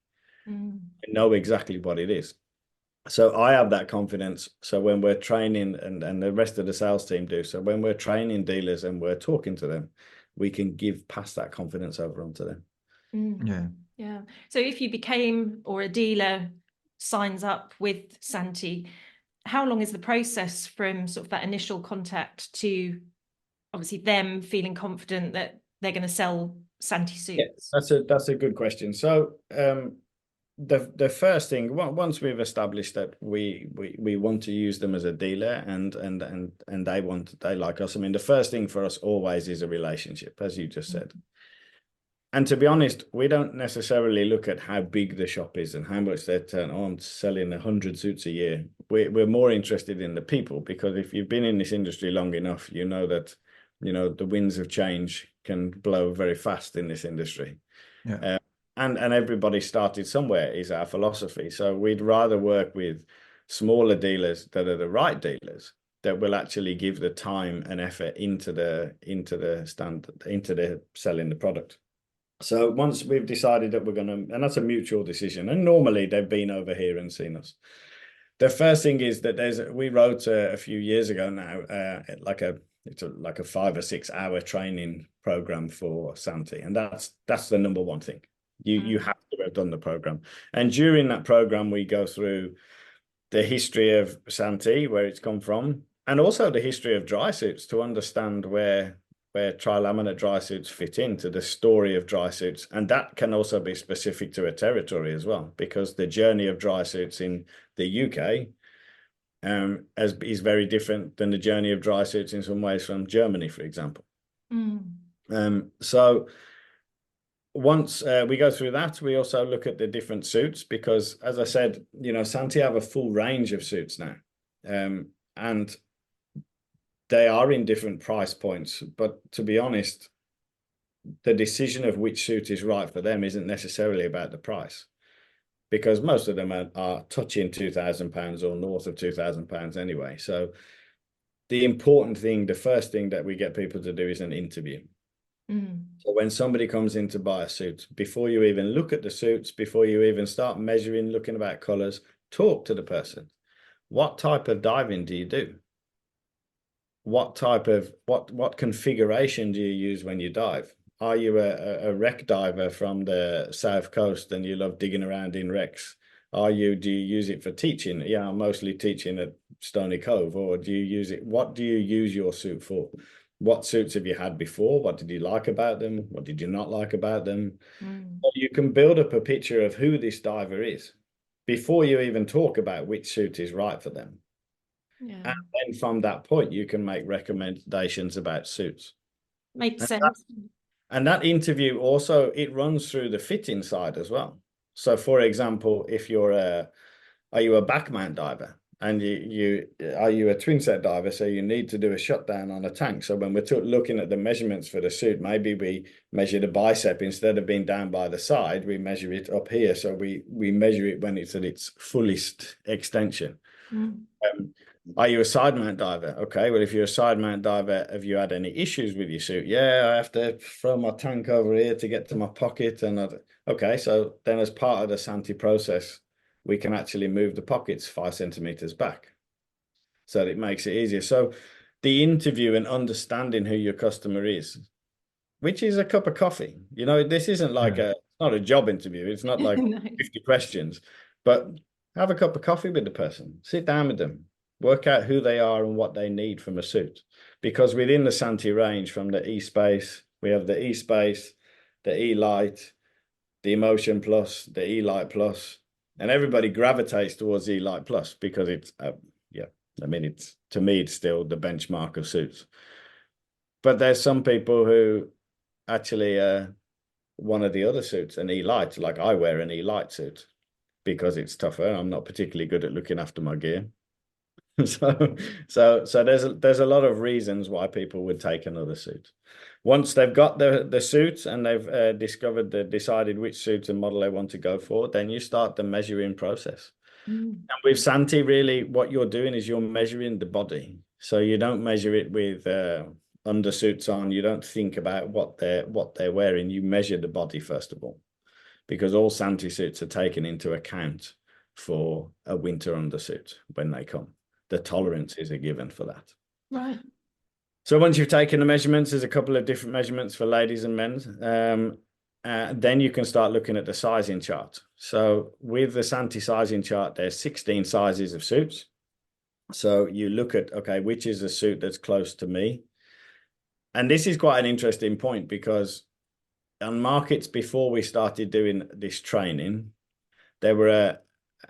I know exactly what it is. So I have that confidence. So when we're training, and the rest of the sales team do, so when we're training dealers and we're talking to them, we can pass that confidence over onto them. Yeah. So if you became, or a dealer signs up with Santi, how long is the process from sort of that initial contact to obviously them feeling confident that they're going to sell Santi suits? Yeah, that's a good question. So the first thing, once we've established that we want to use them as a dealer, and they like us, I mean, the first thing for us always is a relationship, as you just said. And to be honest, we don't necessarily look at how big the shop is and how much they turn on selling 100 suits a year. We're more interested in the people, because if you've been in this industry long enough, you know that, you know, the winds of change can blow very fast in this industry. And everybody started somewhere is our philosophy. So we'd rather work with smaller dealers that are the right dealers, that will actually give the time and effort into the selling the product. So once we've decided that we're going to, and that's a mutual decision, and normally they've been over here and seen us. The first thing is that we wrote a few years ago now, it's like a 5 or 6 hour training program for Santi, and that's the number one thing. You have to have done the program, and during that program we go through the history of Santi, where it's come from, and also the history of dry suits, to understand where tri-laminate dry suits fit into the story of dry suits. And that can also be specific to a territory as well, because the journey of dry suits in the UK is very different than the journey of dry suits in some ways from Germany, for example. So once we go through that, we also look at the different suits, because, as I said, you know, Santi have a full range of suits now, and they are in different price points. But to be honest, the decision of which suit is right for them isn't necessarily about the price, because most of them are touching £2,000 or north of £2,000 anyway. So the important thing, the first thing that we get people to do is an interview. So when somebody comes in to buy a suit, before you even look at the suits, before you even start measuring, looking about colors, talk to the person. What type of diving do you do? What type of, what configuration do you use when you dive? Are you a wreck diver from the South Coast and you love digging around in wrecks? Do you use it for teaching? Yeah, I'm mostly teaching at Stony Cove. Or do you use it? What do you use your suit for? What suits have you had before? What did you like about them? What did you not like about them? So you can build up a picture of who this diver is before you even talk about which suit is right for them. And then from that point, you can make recommendations about suits. Makes sense. And that interview also, it runs through the fitting side as well. So for example, if are you a back mount diver? and are you a twin set diver, so you need to do a shutdown on a tank. So when we're looking at the measurements for the suit, maybe we measure the bicep instead of being down by the side, we measure it up here. So we measure it when it's at its fullest extension. Are you a side mount diver? Okay, well, if you're a side mount diver, have you had any issues with your suit? Yeah, I have to throw my tank over here to get to my pocket. Okay, so then as part of the Santi process, we can actually move the pockets 5 centimeters back. So it makes it easier. So the interview and understanding who your customer is, which is a cup of coffee. You know, this isn't like not a job interview. It's not like No. 50 questions, but have a cup of coffee with the person, sit down with them, work out who they are and what they need from a suit. Because within the Santi range, from the E-Space, we have the E-Space, the E-Light, the Emotion Plus, the E-Light Plus, and everybody gravitates towards E-Light Plus because it's, it's, to me, it's still the benchmark of suits. But there's some people who actually one of the other suits, an E-Light, like I wear an E-Light suit because it's tougher. I'm not particularly good at looking after my gear. So there's a lot of reasons why people would take another suit. Once they've got the suit and they've decided which suit and model they want to go for, then you start the measuring process. And with Santi, really, what you're doing is you're measuring the body. So you don't measure it with undersuits on. You don't think about what they're wearing. You measure the body first of all, because all Santi suits are taken into account for a winter undersuit when they come. The tolerances are given for that. Right. So once you've taken the measurements, there's a couple of different measurements for ladies and men's. Then you can start looking at the sizing chart. So with the Santi sizing chart, there's 16 sizes of suits. So you look at, okay, which is a suit that's close to me? And this is quite an interesting point, because on markets before we started doing this training, there were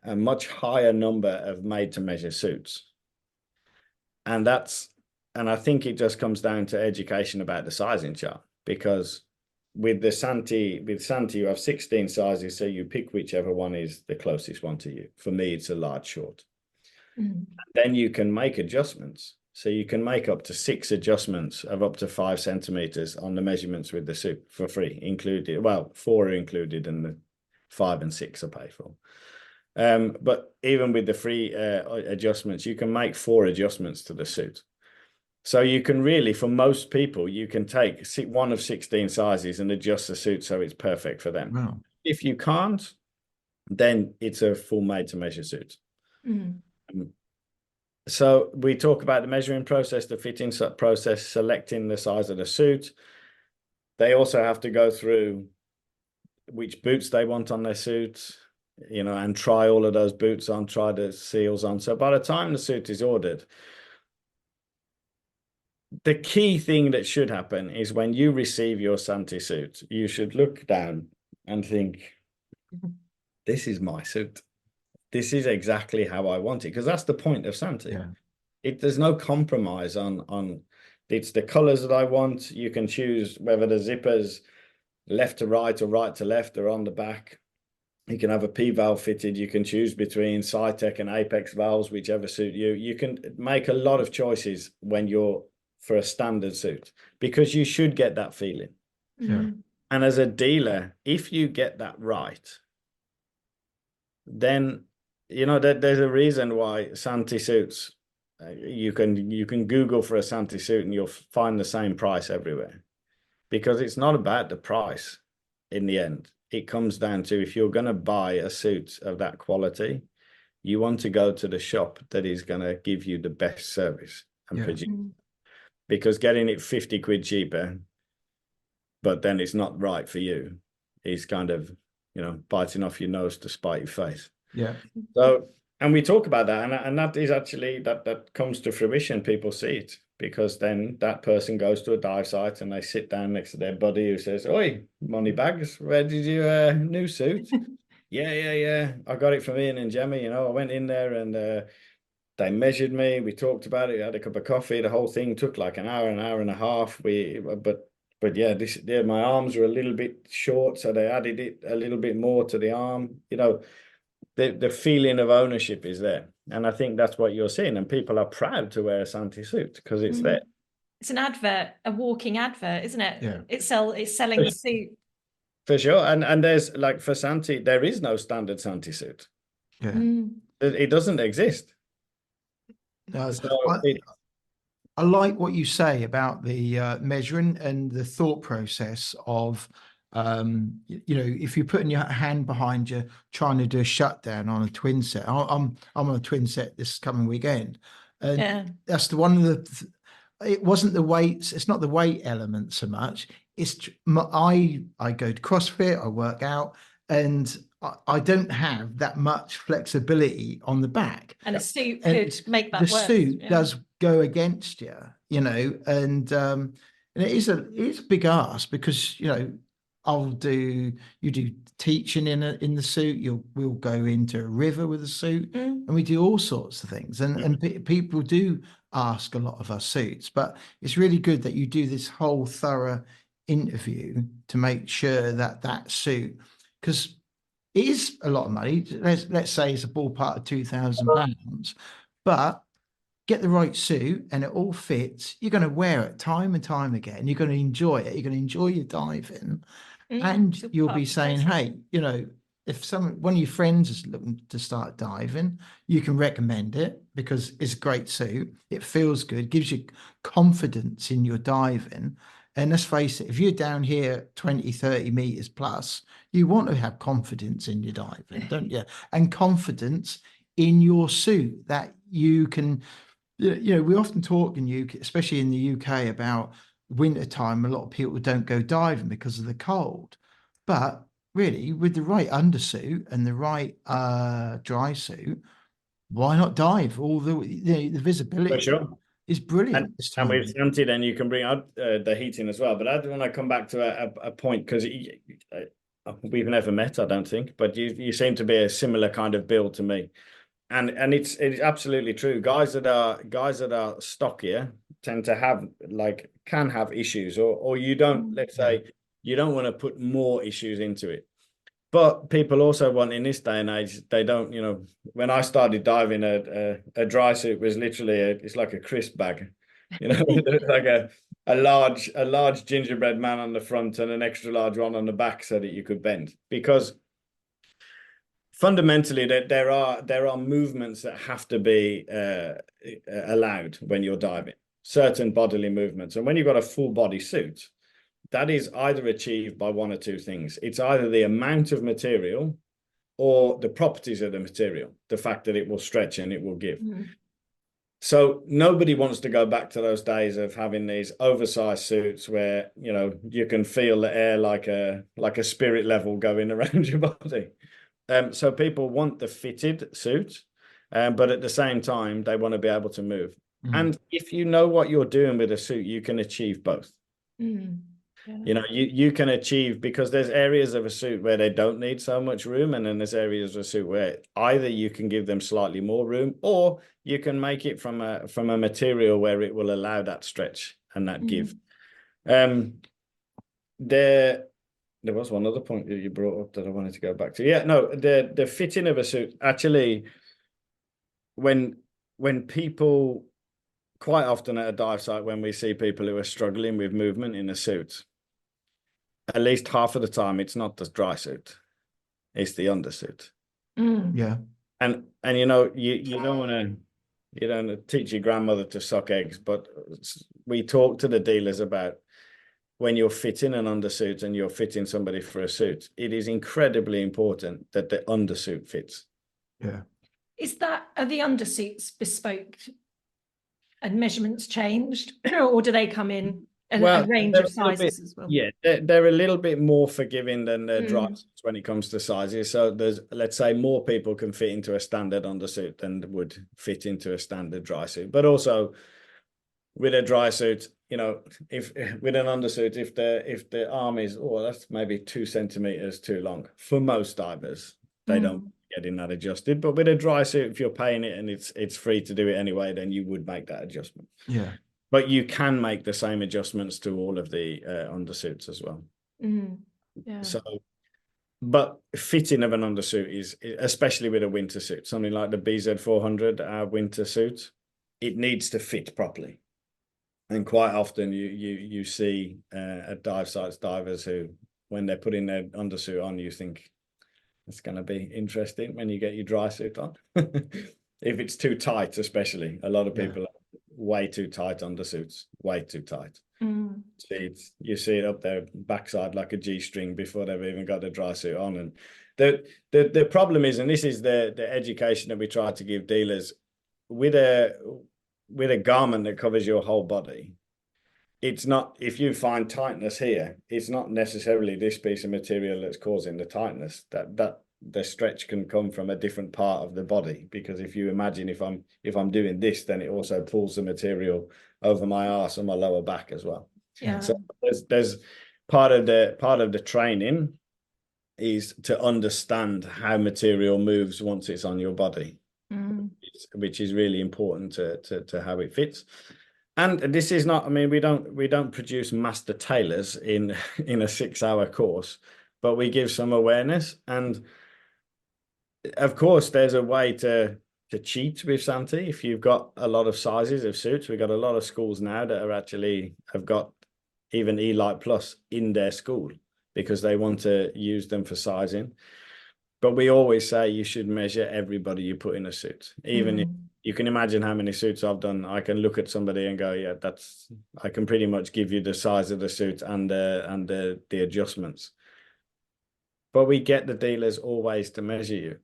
a much higher number of made-to-measure suits. And I think it just comes down to education about the sizing chart, because with Santi, you have 16 sizes, so you pick whichever one is the closest one to you. For me, it's a large short. Then you can make adjustments. So you can make up to 6 adjustments of up to 5 centimeters on the measurements with the suit for free, included. Well, 4 are included and the 5 and 6 are paid for. But even with the free adjustments, you can make 4 adjustments to the suit. So you can really, for most people, you can take one of 16 sizes and adjust the suit so it's perfect for them. Wow. If you can't, then it's a full made-to-measure suit. So we talk about the measuring process, the fitting process, selecting the size of the suit. They also have to go through which boots they want on their suits, you know, and try all of those boots on, try the seals on. So by the time the suit is ordered, the key thing that should happen is when you receive your Santi suit, you should look down and think, this is my suit. This is exactly how I want it, because that's the point of Santi. Yeah. There's no compromise on it's the colors that I want. You can choose whether the zippers left to right or right to left or on the back. You can have a P valve fitted. You can choose between Cytec and Apex valves, whichever suit you. You can make a lot of choices when you're for a standard suit, because you should get that feeling. Yeah. And as a dealer, if you get that right, then you know that there's a reason why Santi suits, you can Google for a Santi suit and you'll find the same price everywhere, because it's not about the price in the end. It comes down to, if you're going to buy a suit of that quality, you want to go to the shop that is going to give you the best service and produce. Because getting it 50 quid cheaper, but then it's not right for you, is kind of, you know, biting off your nose to spite your face. Yeah. So, and we talk about that, and that is actually, that comes to fruition. People see it, because then that person goes to a dive site and they sit down next to their buddy who says, "Oi, money bags, where did you new suit?" yeah. I got it from Ian and Gemma. You know, I went in there and they measured me. We talked about it. We had a cup of coffee. The whole thing took like an hour and a half. But yeah, my arms were a little bit short, so they added it a little bit more to the arm. You know, the feeling of ownership is there. And I think that's what you're seeing. And people are proud to wear a Santi suit because it's there. It's an advert, a walking advert, isn't it? Yeah. It's selling the suit. For sure. And there's like for Santi, there is no standard Santi suit. Yeah. It doesn't exist. No, So I like what you say about the measuring and the thought process of, if you're putting your hand behind you, trying to do a shutdown on a twin set. I'm on a twin set this coming weekend, and that's the one of the. It wasn't the weights. It's not the weight element so much. It's I go to CrossFit. I work out, and I don't have that much flexibility on the back. And a suit could make that the work. Suit does go against you, and it's a big ask because you do teaching in the suit. We'll go into a river with a suit, and we do all sorts of things. And people do ask a lot of our suits, but it's really good that you do this whole thorough interview to make sure that suit, because it is a lot of money. Let's say it's a ballpark of £2,000, but get the right suit and it all fits. You're going to wear it time and time again. You're going to enjoy it. You're going to enjoy your diving, and you'll be saying, "Hey, if one of your friends is looking to start diving, you can recommend it because it's a great suit. It feels good, gives you confidence in your diving." And let's face it, if you're down here 20, 30 meters plus, you want to have confidence in your diving, don't you? And confidence in your suit that you can, we often talk in UK, especially in the UK, about wintertime. A lot of people don't go diving because of the cold. But really, with the right undersuit and the right dry suit, why not dive? All the visibility. For sure. Is brilliant. And with Santi, then you can bring out the heating as well. But I want to come back to a point because we've never met, I don't think, but you seem to be a similar kind of build to me, and it's absolutely true. Guys that are stockier tend to can have issues, or you don't. Let's say you don't want to put more issues into it. But people also want, in this day and age, they don't, when I started diving, a dry suit was literally, it's like a crisp bag, like a large gingerbread man on the front and an extra large one on the back so that you could bend. Because fundamentally, there are movements that have to be allowed when you're diving, certain bodily movements. And when you've got a full body suit, that is either achieved by one or two things. It's either the amount of material or the properties of the material, the fact that it will stretch and it will give. So nobody wants to go back to those days of having these oversized suits where, you can feel the air like a spirit level going around your body. So people want the fitted suit, but at the same time, they want to be able to move. And if you know what you're doing with a suit, you can achieve both. You can achieve, because there's areas of a suit where they don't need so much room, and then there's areas of a suit where either you can give them slightly more room, or you can make it from a material where it will allow that stretch and that give. There was one other point that you brought up that I wanted to go back to. The fitting of a suit, actually, when people, quite often at a dive site, when we see people who are struggling with movement in a suit, at least half of the time, it's not the dry suit, it's the undersuit. Yeah. And you don't want to teach your grandmother to suck eggs, but we talk to the dealers about when you're fitting an undersuit and you're fitting somebody for a suit, it is incredibly important that the undersuit fits. Yeah. Are the undersuits bespoke and measurements changed, or do they come in a range of sizes as well? Yeah, they're a little bit more forgiving than the dry suits when it comes to sizes. So there's, let's say, more people can fit into a standard undersuit than would fit into a standard dry suit. But also with a dry suit, if with an undersuit, if the arm is, that's maybe 2 centimeters too long for most divers, they don't getting that adjusted. But with a dry suit, if you're paying it and it's free to do it anyway, then you would make that adjustment. Yeah. But you can make the same adjustments to all of the undersuits as well. Yeah. So But fitting of an undersuit is, especially with a winter suit, something like the BZ400, our winter suit, it needs to fit properly. And quite often you see at dive sites divers who, when they're putting their undersuit on, you think it's going to be interesting when you get your dry suit on. If it's too tight, especially, a lot of people are way too tight undersuits, way too tight. You see it up their backside like a G-string before they've even got the dry suit on. And the problem is, and this is the education that we try to give dealers, with a garment that covers your whole body, it's not, if you find tightness here, it's not necessarily this piece of material that's causing the tightness. That the stretch can come from a different part of the body, because if you imagine, if I'm doing this, then it also pulls the material over my arse and my lower back as well. Yeah. So there's part of the training is to understand how material moves once it's on your body, which is really important to how it fits. And this is not, I mean, we don't produce master tailors in a 6-hour course, but we give some awareness. And of course, there's a way to cheat with Santi. If you've got a lot of sizes of suits, we've got a lot of schools now that have got even E-Light Plus in their school because they want to use them for sizing. But we always say you should measure everybody you put in a suit. Even if you can imagine how many suits I've done, I can look at somebody and go, yeah, I can pretty much give you the size of the suit and the adjustments. But we get the dealers always to measure you,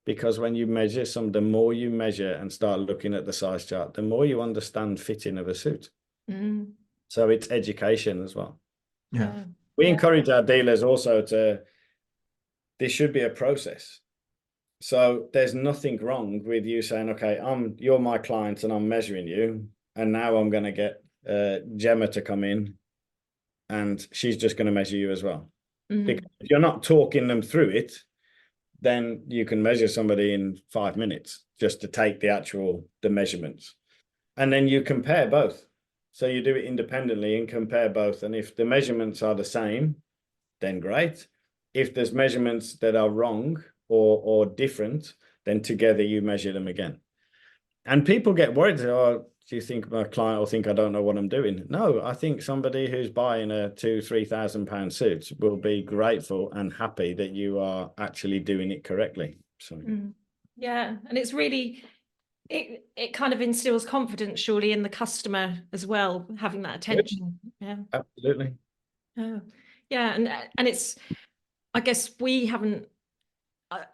because when you measure the more you measure and start looking at the size chart, the more you understand fitting of a suit. So it's education as well. Yeah. We encourage our dealers also this should be a process. So there's nothing wrong with you saying, okay, you're my client and I'm measuring you, and now I'm going to get Gemma to come in and she's just going to measure you as well. Because if you're not talking them through it, then you can measure somebody in 5 minutes just to take the measurements. And then you compare both. So you do it independently and compare both. And if the measurements are the same, then great. If there's measurements that are wrong or different, then together you measure them again. And people get worried, oh, do you think my client will think I don't know what I'm doing? No, I think somebody who's buying a £2,000-3,000 suit will be grateful and happy that you are actually doing it correctly. So yeah, and it's really, it kind of instills confidence surely in the customer as well, having that attention. Yeah, absolutely. Yeah, and it's, I guess we haven't,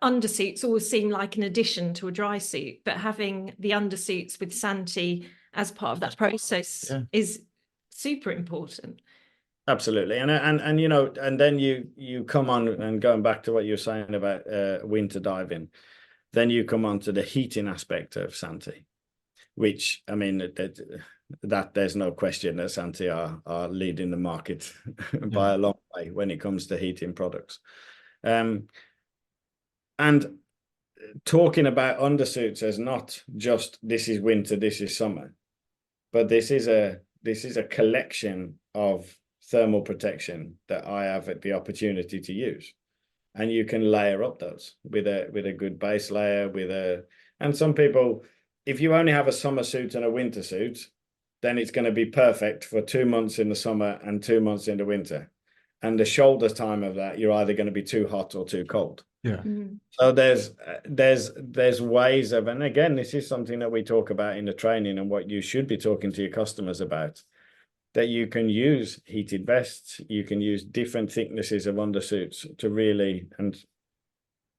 undersuits always seem like an addition to a dry suit, but having the undersuits with Santi as part of that process is super important. Absolutely. And you know, and then you come on, and going back to what you were saying about winter diving, then you come on to the heating aspect of Santi, which, I mean, that there's no question that Santi are leading the market by a long way when it comes to heating products. And talking about undersuits as not just this is winter, this is summer, but this is a collection of thermal protection that I have at the opportunity to use. And you can layer up those with a good base layer, and some people, if you only have a summer suit and a winter suit, then it's going to be perfect for 2 months in the summer and 2 months in the winter. And the shoulder time of that, you're either going to be too hot or too cold. Yeah. So there's ways of, and again, this is something that we talk about in the training and what you should be talking to your customers about, that you can use heated vests, you can use different thicknesses of undersuits to really, and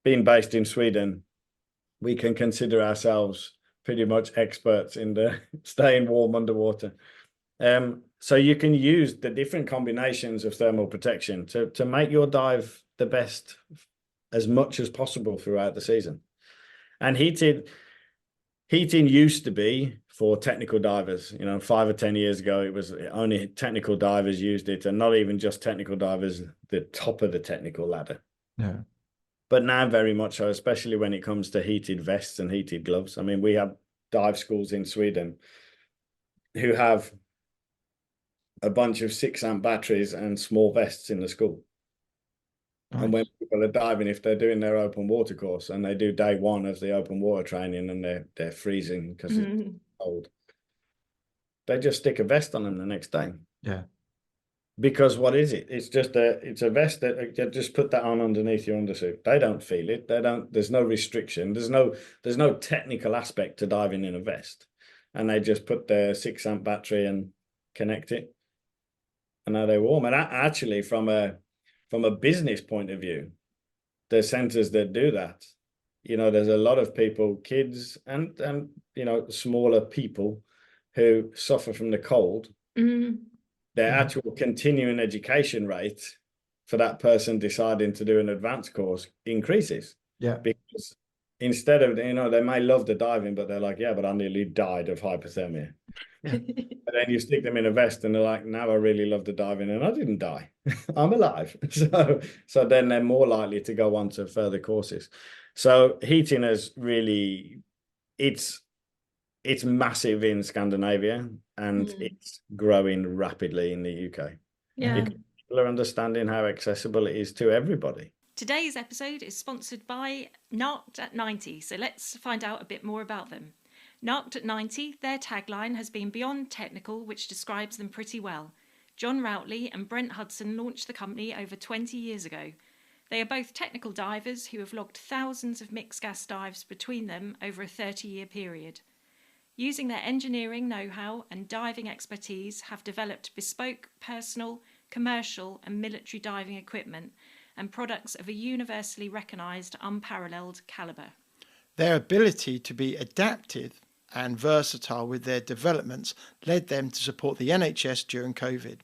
being based in Sweden, we can consider ourselves pretty much experts in the staying warm underwater. So you can use the different combinations of thermal protection to make your dive the best as much as possible throughout the season. And heating used to be for technical divers. 5 or 10 years ago, it was only technical divers used it, and not even just technical divers, the top of the technical ladder. Yeah. But now very much so, especially when it comes to heated vests and heated gloves. I mean, we have dive schools in Sweden who have a bunch of 6-amp batteries and small vests in the school. And when people are diving, if they're doing their open water course and they do day one of the open water training and they're freezing because it's cold, they just stick a vest on them the next day. Yeah. Because what is it? It's just it's a vest that you just put that on underneath your undersuit. They don't feel it. There's no restriction. There's no technical aspect to diving in a vest. And they just put their 6-amp battery and connect it. And now they're warm. And actually, from a business point of view, there's centers that do that. There's a lot of people, kids and smaller people who suffer from the cold. Their actual continuing education rate for that person deciding to do an advanced course increases. Yeah. Because instead of, they may love the diving, but they're like, yeah, but I nearly died of hypothermia. Yeah. But then you stick them in a vest and they're like, now I really love the diving and I didn't die. I'm alive. So then they're more likely to go on to further courses. So heating is really, it's massive in Scandinavia and it's growing rapidly in the UK. Yeah. Because people are understanding how accessible it is to everybody. Today's episode is sponsored by Narked at 90, so let's find out a bit more about them. Narked at 90, their tagline has been beyond technical, which describes them pretty well. John Routley and Brent Hudson launched the company over 20 years ago. They are both technical divers who have logged thousands of mixed gas dives between them over a 30-year period. Using their engineering know-how and diving expertise, have developed bespoke, personal, commercial and military diving equipment and products of a universally recognised, unparalleled calibre. Their ability to be adaptive and versatile with their developments led them to support the NHS during COVID.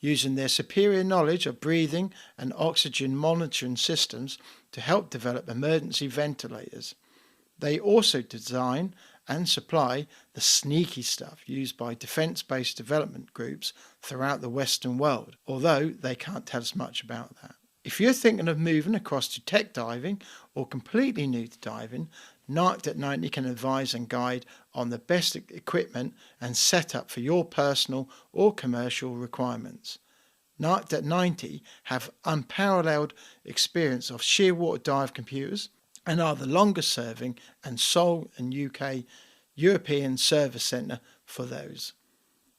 Using their superior knowledge of breathing and oxygen monitoring systems to help develop emergency ventilators. They also design and supply the sneaky stuff used by defence-based development groups throughout the Western world, although they can't tell us much about that. If you're thinking of moving across to tech diving or completely new to diving, Narked at 90 can advise and guide on the best equipment and setup for your personal or commercial requirements. Narked at 90 have unparalleled experience of shearwater dive computers and are the longest serving and sole and UK European service centre for those.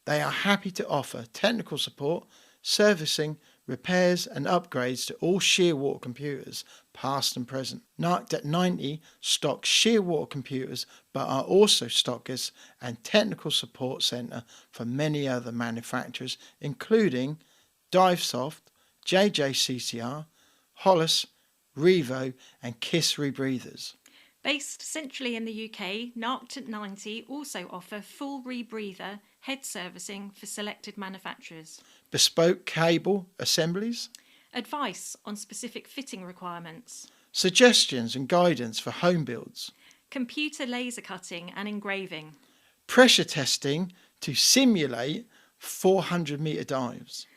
They are happy to offer technical support, servicing, repairs and upgrades to all shearwater computers, past and present. Narked at 90 stock shearwater computers, but are also stockists and technical support centre for many other manufacturers, including Divesoft, JJCCR, Hollis, Revo and Kiss rebreathers. Based centrally in the UK, Narked at 90 also offer full rebreather head servicing for selected manufacturers. Bespoke cable assemblies. Advice on specific fitting requirements. Suggestions and guidance for home builds. Computer laser cutting and engraving. Pressure testing to simulate 400-metre dives.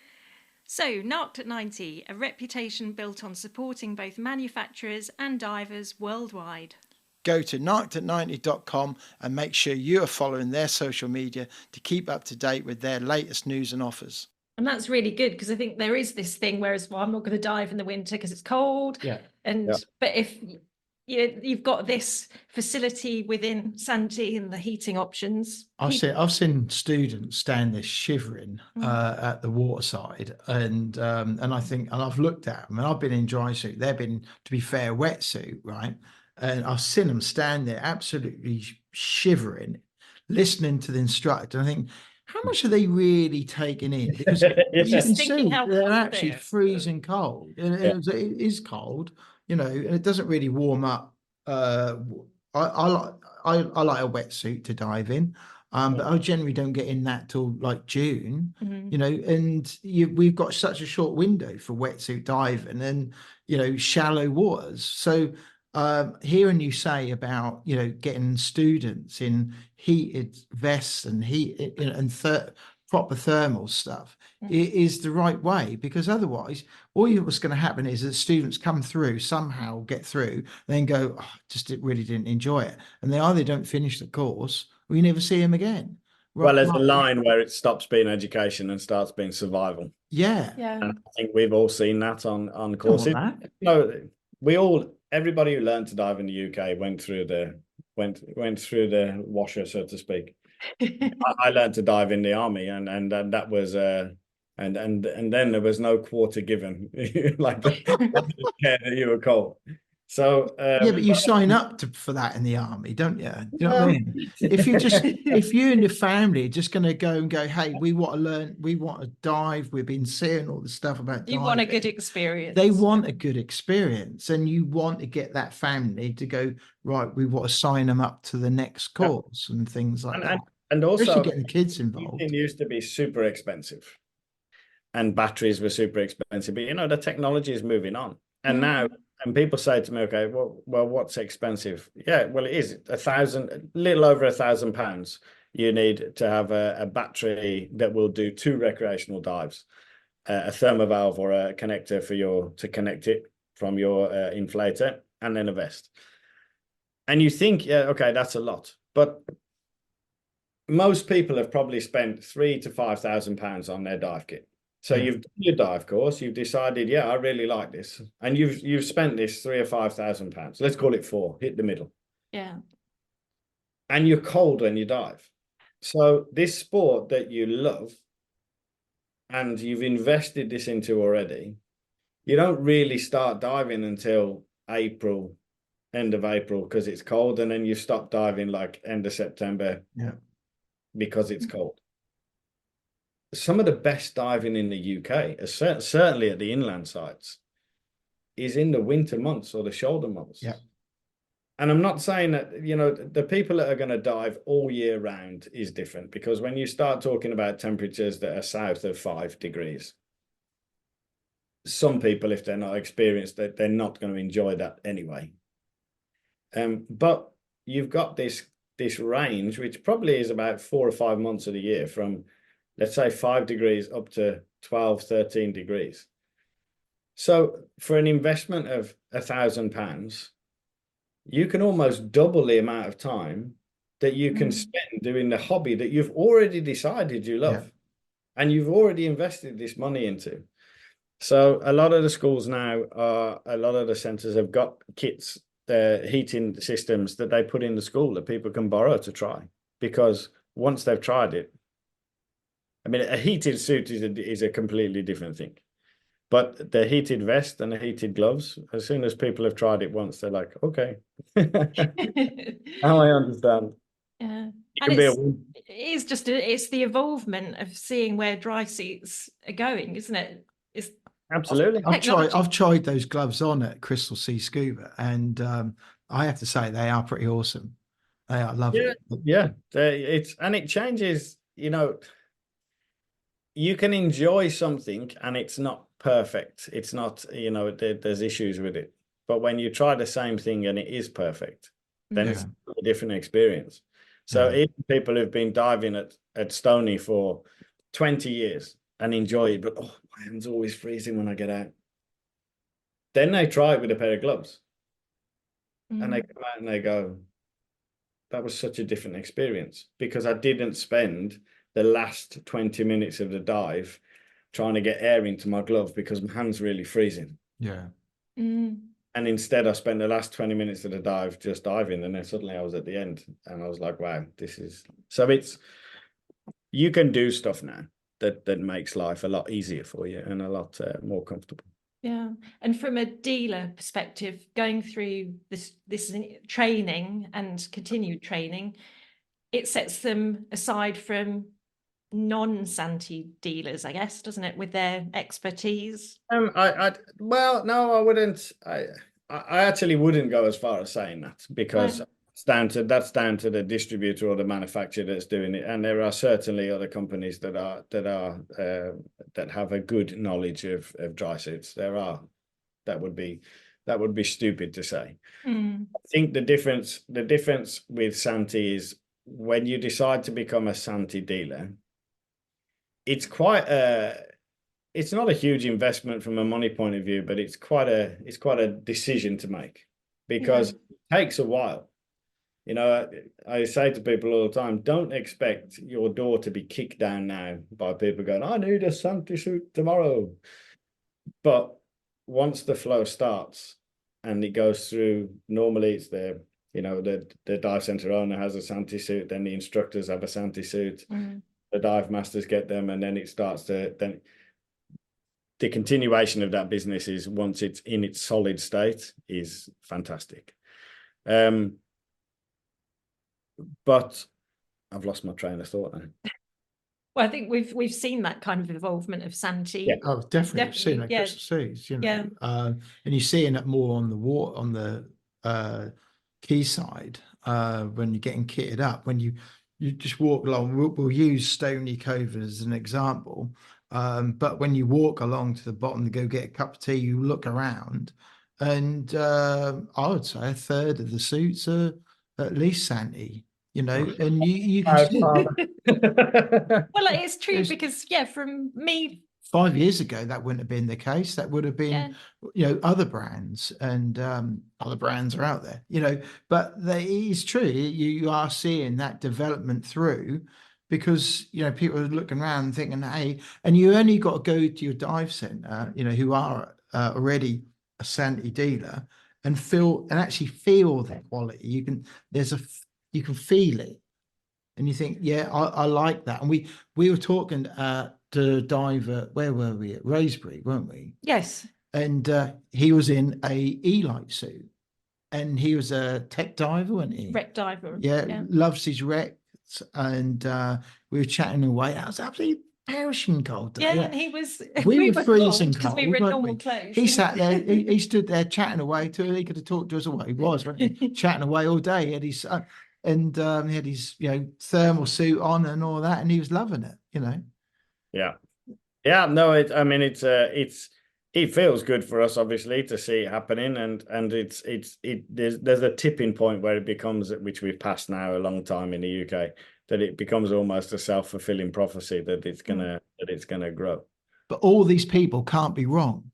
So, Narked at 90, a reputation built on supporting both manufacturers and divers worldwide. Go to narkedat90.com and make sure you are following their social media to keep up to date with their latest news and offers. And that's really good because I think there is this thing, whereas, well, I'm not going to dive in the winter because it's cold. Yeah. But if you've got this facility within Santi and the heating options. I've seen students stand there shivering at the waterside, and I've looked at them, and I've been in drysuit. They've been, to be fair, wetsuit, right? And I've seen them stand there absolutely shivering, listening to the instructor. I think, how much are they really taking in? Because you can see they're actually freezing cold, and it is cold, and it doesn't really warm up. I like a wetsuit to dive in, but I generally don't get in that till like June, and we've got such a short window for wetsuit diving and shallow waters. So hearing you say about getting students in heated vests and proper thermal stuff is the right way, because otherwise what's going to happen is that students come through, somehow get through, then go, really didn't enjoy it, and they either don't finish the course or you never see them again. Well, there's a line where it stops being education and starts being survival. Yeah. And I think we've all seen that on courses. Everybody who learned to dive in the UK went through the washer, so to speak. I learned to dive in the army, and that was and then there was no quarter given, like the care that you were cold. So yeah, but you sign up for that in the army, don't you? Do you know what I mean? If you and your family are just going to go and go, hey, we want to learn, we want to dive. We've been seeing all the stuff about diving. You want a good experience. They want a good experience, and you want to get that family to go, right, we want to sign them up to the next course and things like that. And also, especially getting the kids involved. It used to be super expensive, and batteries were super expensive. But the technology is moving on, and now. And people say to me, okay, well, what's expensive? Yeah, well, it is little over £1,000. You need to have a battery that will do 2 recreational dives, a thermovalve or a connector to connect it from your inflator, and then a vest. And you think, yeah, okay, that's a lot, but most people have probably spent £3,000 to £5,000 on their dive kit. So you've done your dive course, you've decided, yeah, I really like this, and you've spent this £3,000 or £5,000. Let's call it 4. Hit the middle. Yeah. And you're cold when you dive. So this sport that you love, and you've invested this into already, you don't really start diving until April, end of April, because it's cold, and then you stop diving like end of September, because it's cold. Some of the best diving in the UK, certainly at the inland sites, is in the winter months or the shoulder months. Yeah. And I'm not saying that, the people that are going to dive all year round is different, because when you start talking about temperatures that are south of 5 degrees, some people, if they're not experienced, they're not going to enjoy that anyway. But you've got this range, which probably is about 4 or 5 months of the year, from let's say 5 degrees up to 12, 13 degrees. So for an investment of £1,000, you can almost double the amount of time that you can spend doing the hobby that you've already decided you love, and you've already invested this money into. So a lot of the schools now, a lot of the centres have got kits, heating systems that they put in the school that people can borrow to try, because once they've tried it, I mean, a heated suit is a completely different thing. But the heated vest and the heated gloves, as soon as people have tried it once, they're like, okay. Now I understand. Yeah. And it's the evolvement of seeing where dry suits are going, isn't it? It's absolutely. I've tried those gloves on at Crystal Sea Scuba, and I have to say they are pretty awesome. They are lovely. Yeah, it changes, you can enjoy something and it's not perfect. It's not, there's issues with it. But when you try the same thing and it is perfect, then it's a different experience. So even people who've been diving at Stony for 20 years and enjoy it, but my hand's always freezing when I get out. Then they try it with a pair of gloves. And they come out and they go, that was such a different experience, because I didn't spend the last 20 minutes of the dive trying to get air into my glove because my hand's really freezing. Yeah. And instead I spent the last 20 minutes of the dive just diving, and then suddenly I was at the end and I was like, wow, you can do stuff now that makes life a lot easier for you and a lot more comfortable. Yeah. And from a dealer perspective, going through this training and continued training, it sets them aside from non-Santi dealers, I guess, doesn't it, with their expertise? No, I wouldn't. I actually wouldn't go as far as saying that, because that's down to the distributor or the manufacturer that's doing it, and there are certainly other companies that have a good knowledge of dry suits. That would be stupid to say. I think the difference with Santi is when you decide to become a Santi dealer, it's not a huge investment from a money point of view, but it's quite a decision to make, because it takes a while. You know, I say to people all the time, don't expect your door to be kicked down now by people going, I need a Santi suit tomorrow. But once the flow starts and it goes through, normally it's the dive center owner has a Santi suit, then the instructors have a Santi suit, the dive masters get them, and then it starts then the continuation of that business is, once it's in its solid state, is fantastic. But I've lost my train of thought now. Well, I think we've seen that kind of involvement of Santi. Yeah. Oh, definitely. I've seen it yeah. crystal seas, you know. Yeah. And you're seeing it more on the water, on the quayside, when you're getting kitted up. When you just walk along, we'll use Stony Cove as an example. But when you walk along to the bottom to go get a cup of tea, you look around, and I would say a third of the suits are at least Santi, you know, and you can see. Well, it's true because from me 5 years ago, that wouldn't have been the case. That would have been, other brands, and other brands are out there, but it's true. You are seeing that development through, because, people are looking around and thinking, hey, and you only got to go to your dive center, who are already a Santi dealer, and actually feel that quality. You can feel it. And you think, I like that. And we were talking to diver, where were we? At Rosebery, weren't we? Yes. And he was in a E-light suit, and he was a tech diver, wasn't he? Wreck diver. Yeah, loves his wrecks. And we were chatting away. That was absolutely perishing cold day. Yeah, and he was. We were freezing cold because we were in normal clothes. He sat there. He stood there chatting away till he could have talked to us. He was, wasn't he? Chatting away all day. He had his he had his thermal suit on and all that, and he was loving it. Yeah. No, it feels good for us, obviously, to see it happening, and there's a tipping point where it becomes, which we've passed now a long time in the UK, that it becomes almost a self-fulfilling prophecy that it's gonna grow. But all these people can't be wrong.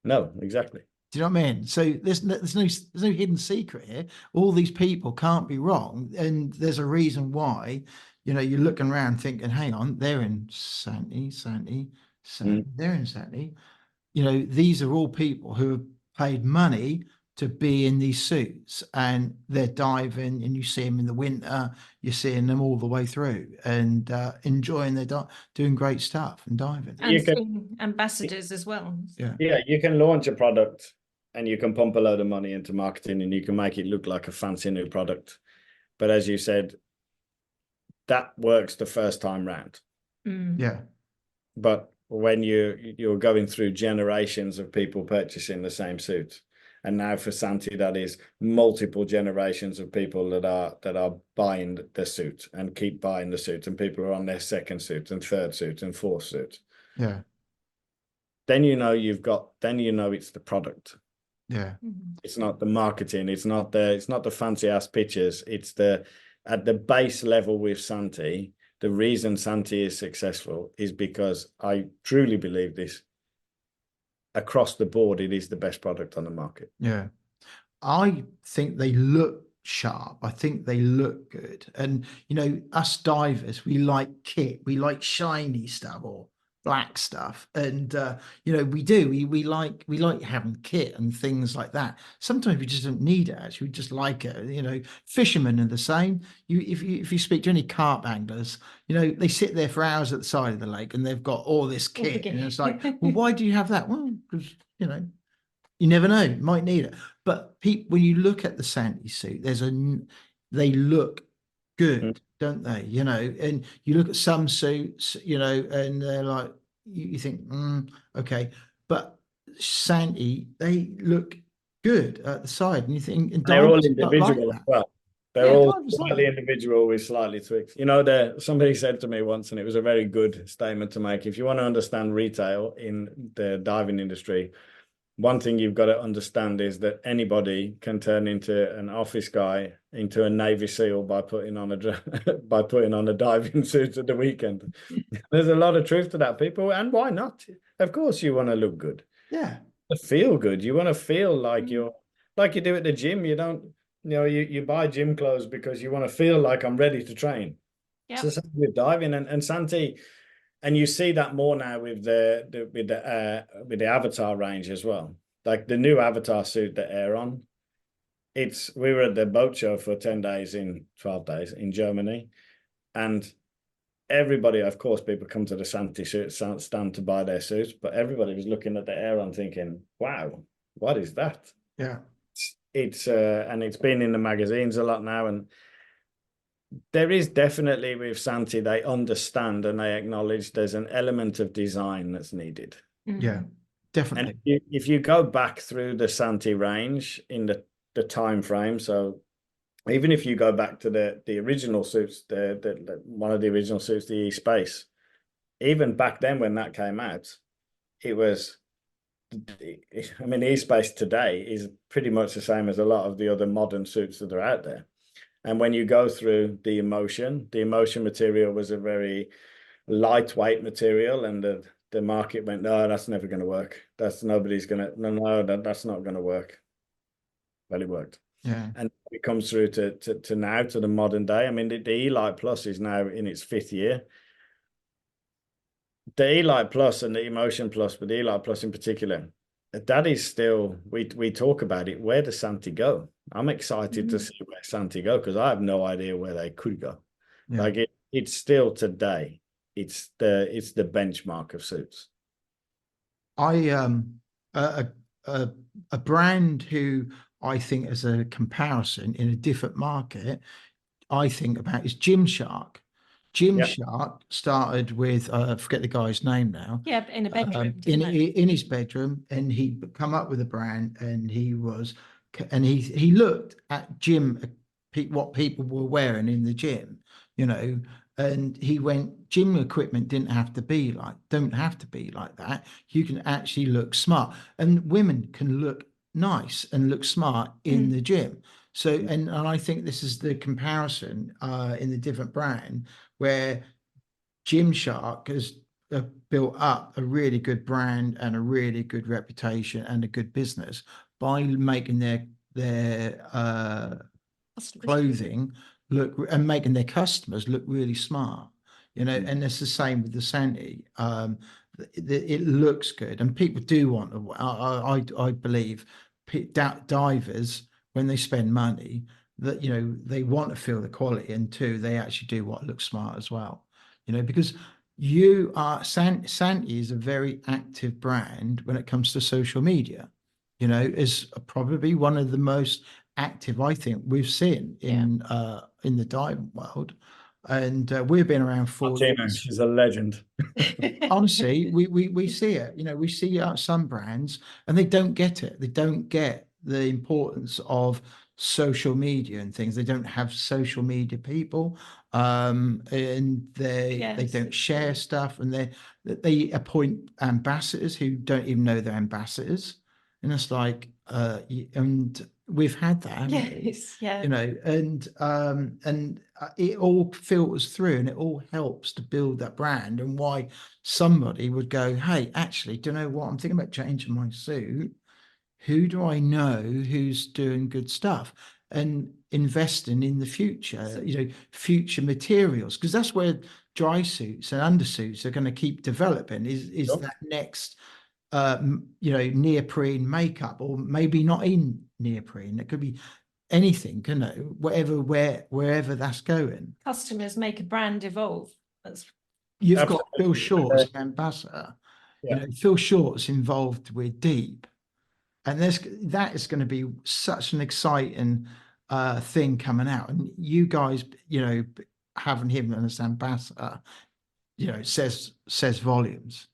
No, exactly. Do you know what I mean? So there's no hidden secret here. All these people can't be wrong, and there's a reason why. You're looking around thinking, hang on, they're in Santi, they're in Santi. These are all people who have paid money to be in these suits, and they're diving, and you see them in the winter, you're seeing them all the way through, and enjoying their doing great stuff and diving. And ambassadors as well. Yeah, you can launch a product and you can pump a load of money into marketing, and you can make it look like a fancy new product. But as you said, that works the first time round. Yeah. But when you're going through generations of people purchasing the same suit, and now for Santi, that is multiple generations of people that are buying the suit and keep buying the suit, and people are on their second suit and third suit and fourth suit. Yeah. Then it's the product. Yeah. It's not the marketing. It's not the fancy ass pictures. It's at the base level with Santi. The reason Santi is successful is because I truly believe this. Across the board, it is the best product on the market. Yeah. I think they look sharp. I think they look good. And, us divers, we like kit. We like shiny stuff or black stuff. And, we do. We like having kit and things like that. Sometimes we just don't need it, actually. We just like it. Fishermen are the same. If you speak to any carp anglers, they sit there for hours at the side of the lake, and they've got all this kit. And it's like, well, why do you have that? Well, because, you never know, you might need it. But when you look at the Santi suit, they look good, don't they? And you look at some suits, and they're like, you think, okay, but Santi, they look good at the side, and you think, and they're all individual as well. They're all slightly individual with slightly tweaks. Somebody said to me once, and it was a very good statement to make. If you want to understand retail in the diving industry, one thing you've got to understand is that anybody can turn into an office guy, into a Navy SEAL by putting on a diving suit at the weekend. There's a lot of truth to that, people, and why not? Of course, you want to look good. Yeah, feel good. You want to feel like you do at the gym. You don't you buy gym clothes because you want to feel like I'm ready to train. Yeah. So same with diving and Santi, and you see that more now with the Avatar range as well. Like the new Avatar suit that Air on. We were at the boat show for 10 days in 12 days in Germany, and everybody, of course, people come to the Santi suit stand to buy their suits, but everybody was looking at the Air on thinking, wow, what is that? Yeah. It's and it's been in the magazines a lot now, and there is definitely with Santi, they understand and they acknowledge there's an element of design that's needed. Yeah, definitely. And if you go back through the Santi range in the time frame, so even if you go back to the original suits, the one of the original suits, the E-Space, even back then when that came out, it was, I mean, E-Space today is pretty much the same as a lot of the other modern suits that are out there. And when you go through the emotion material was a very lightweight material, and the market went, no, that's never going to work. That's not going to work. Well, it worked. Yeah. And it comes through to now, to the modern day. I mean, the E-Light Plus is now in its 5th year. The E-Light Plus and the Emotion Plus, but the E-Light Plus in particular, that is still, we talk about it. Where does Santi go? I'm excited to see where Santi go, because I have no idea where they could go. Yeah. Like it's still today, it's the benchmark of suits. A brand who I think as a comparison in a different market, I think about is Gymshark. Gymshark started with I forget the guy's name now. Yeah, in a bedroom. In his bedroom, and he come up with a brand, and he looked at what people were wearing in the gym, and he went, gym equipment don't have to be like that. You can actually look smart, and women can look nice and look smart in the gym. So, and I think this is the comparison in the different brand, where Gymshark has built up a really good brand and a really good reputation and a good business by making their clothing look and making their customers look really smart. And it's the same with the Santi. It looks good, and people do want to. I believe divers, when they spend money, that they want to feel the quality, and two, they actually do what looks smart as well. Because Santi is a very active brand when it comes to social media. Is probably one of the most active I think we've seen in the diving world. And we've been around 4 years. She's a legend. Honestly, we see it. We see some brands, and they don't get it. They don't get the importance of social media and things. They don't have social media people, and they don't share stuff, and they appoint ambassadors who don't even know they're ambassadors, and it's like and we've had that. Yes, yeah. And it all filters through, and it all helps to build that brand, and why somebody would go, hey, actually, do you know what? I'm thinking about changing my suit. Who do I know who's doing good stuff, and investing in the future, future materials, because that's where dry suits and undersuits are going to keep developing is that next neoprene makeup, or maybe not in neoprene. It could be anything, wherever that's going. Customers make a brand evolve. You've Absolutely. got Phil Short as an ambassador. Phil Short's involved with Deep, and that is going to be such an exciting thing coming out. And you guys, having him as ambassador, says volumes.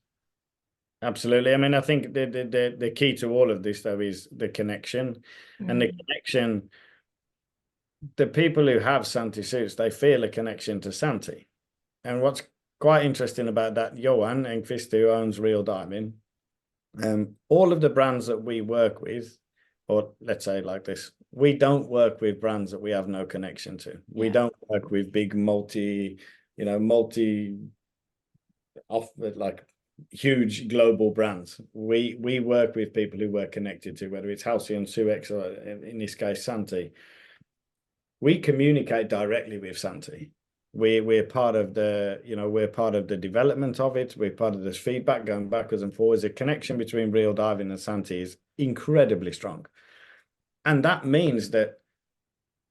Absolutely. I mean, I think the key to all of this, though, is the connection. And the connection, the people who have Santi suits, they feel a connection to Santi. And what's quite interesting about that, Johan Engqvist, who owns Real Diving, all of the brands that we work with, or let's say like this, we don't work with brands that we have no connection to. We don't work with big huge global brands. We work with people who we're connected to, whether it's Halcyon, Suex, or in this case Santi. we communicate directly with Santi. We're part of the, we're part of the development of it. We're part of this feedback going backwards and forwards. The connection between Real Diving and Santi is incredibly strong. And that means that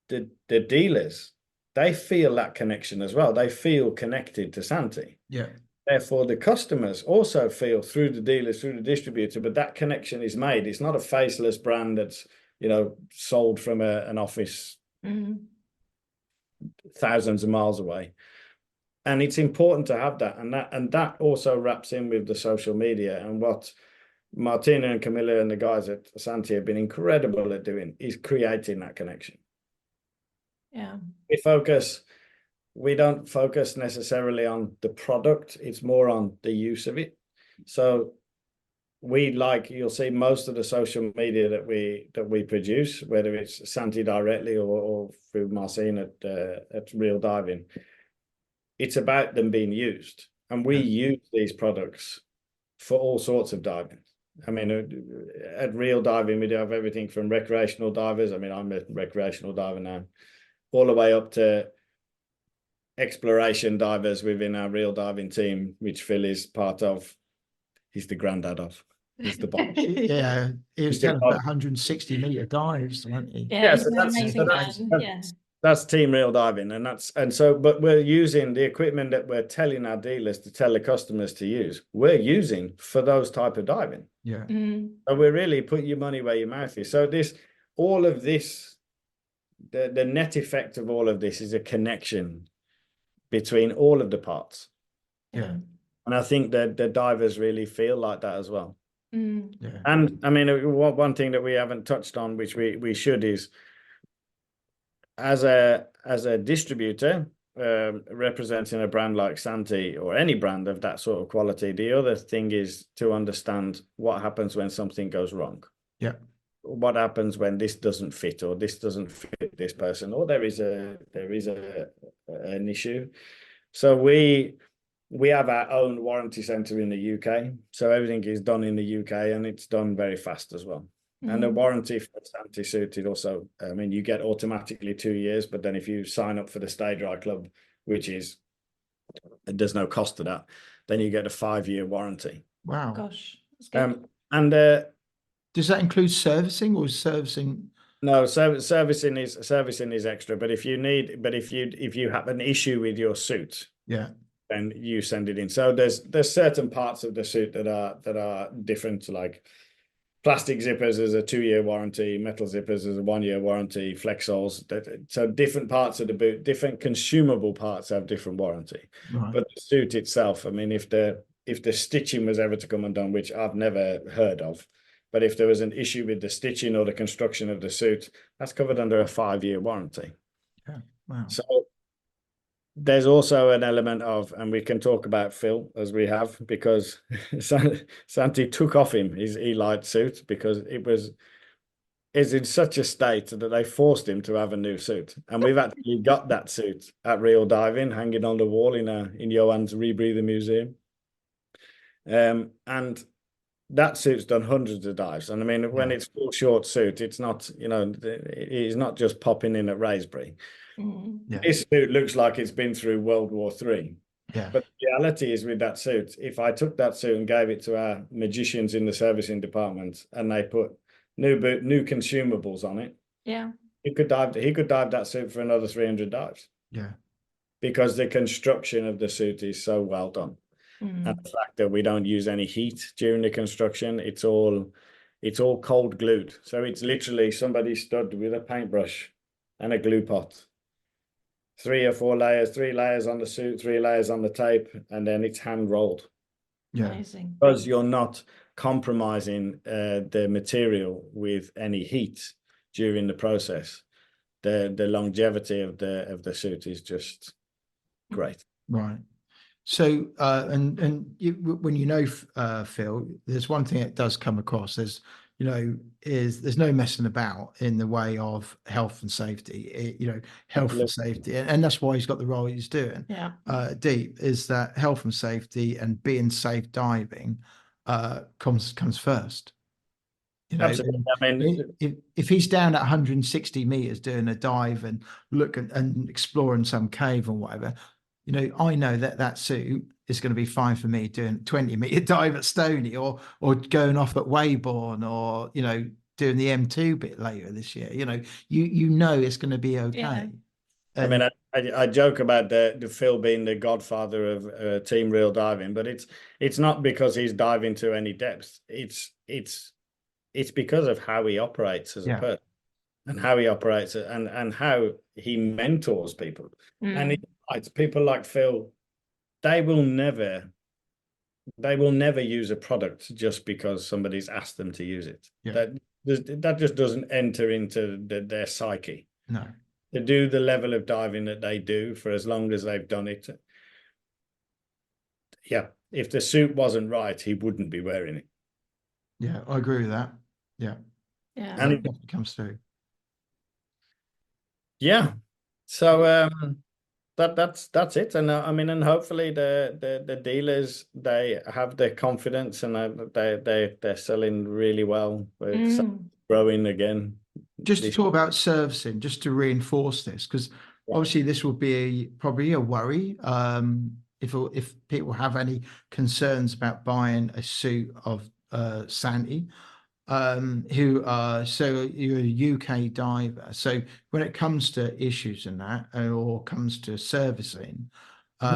the dealers, they feel that connection as well. They feel connected to Santi. Yeah. Therefore, the customers also feel through the dealers, through the distributor, but that connection is made. It's not a faceless brand that's, sold from an office thousands of miles away. And it's important to have that. And that also wraps in with the social media. And what Martina and Camilla and the guys at Santi have been incredible at doing is creating that connection. Yeah. We don't focus necessarily on the product. It's more on the use of it. So you'll see most of the social media that we produce, whether it's Santi directly or through Marcin at Real Diving, it's about them being used. And we use these products for all sorts of diving. I mean, at Real Diving, we do have everything from recreational divers. I mean, I'm a recreational diver now, all the way up to exploration divers within our Real Diving team, which Phil is part of. He's the granddad of. He's the boss. Yeah, he was telling about 160-meter dives, wasn't he? Yeah, so that's that's Team Real Diving, but we're using the equipment that we're telling our dealers to tell the customers to use. We're using for those type of diving. Yeah. So we're really putting your money where your mouth is. So all of this, the net effect of all of this is a connection between all of the parts. Yeah. And I think that the divers really feel like that as well. Yeah. And I mean, one thing that we haven't touched on, which we should, is as a distributor representing a brand like Santi or any brand of that sort of quality, the other thing is to understand what happens when something goes wrong. Yeah. What happens when this doesn't fit, or this doesn't fit this person, or there is an issue. So we have our own warranty center in the UK. So everything is done in the UK, and it's done very fast as well. And the warranty for Santi suited also, I mean, you get automatically 2 years, but then if you sign up for the Stay Dry Club, there's no cost to that, then you get a 5-year warranty. Wow. Gosh, that's good. Does that include servicing, or is servicing? No, servicing is extra. But if you have an issue with your suit, then you send it in. So there's certain parts of the suit that are different, like plastic zippers is a 2-year warranty, metal zippers is a 1-year warranty, flexoles. So different parts of the boot, different consumable parts have different warranty. Right. But the suit itself, I mean, if the stitching was ever to come undone, which I've never heard of, but if there was an issue with the stitching or the construction of the suit, that's covered under a 5-year warranty. Yeah. Wow. So there's also an element of, and we can talk about Phil as we have, because Santi took off him his Elite suit because is in such a state that they forced him to have a new suit. And we've actually got that suit at Real Diving hanging on the wall in Johan's Rebreather Museum. And that suit's done hundreds of dives. And I mean, when it's full short suit, it's not, it's not just popping in at Raisbury. Yeah. This suit looks like it's been through World War III. Yeah. But the reality is with that suit, if I took that suit and gave it to our magicians in the servicing department and they put new consumables on it, he could dive that suit for another 300 dives. Yeah. Because the construction of the suit is so well done. And the fact that we don't use any heat during the construction, it's all cold glued. So it's literally somebody stood with a paintbrush and a glue pot. 3 or 4 layers, 3 layers on the suit, 3 layers on the tape, and then it's hand rolled. Yeah. Amazing. Because you're not compromising the material with any heat during the process. The longevity of the suit is just great. Right. So, when Phil, there's one thing that does come across. There's no messing about in the way of health and safety. Health and safety, and that's why he's got the role he's doing. Yeah. Deep is that health and safety and being safe diving comes first. You know, Absolutely. I mean, if he's down at 160 meters doing a dive and and exploring some cave or whatever, you know, I know that that suit is going to be fine for me doing 20-meter dive at Stony or going off at Weybourne or, you know, doing the M2 bit later this year. You know, you know it's going to be okay. Yeah. I mean, I joke about the Phil being the godfather of team real diving, but it's not because he's diving to any depth. It's because of how he operates as a person and how he operates and how he mentors people. And it's people like Phil, they will never use a product just because somebody's asked them to use it. That just doesn't enter into their psyche. No. To do the level of diving that they do for as long as they've done it. Yeah, if the suit wasn't right, he wouldn't be wearing it. Yeah, I agree with that. Yeah. And it definitely comes through. Yeah. So that's it. And I mean, and hopefully the dealers, they have the confidence and they're selling really well. It's growing again. Just to talk about servicing, just to reinforce this, because obviously this will be probably a worry if people have any concerns about buying a suit of Santi, who are so you're a UK diver. So when it comes to issues and that, or comes to servicing, you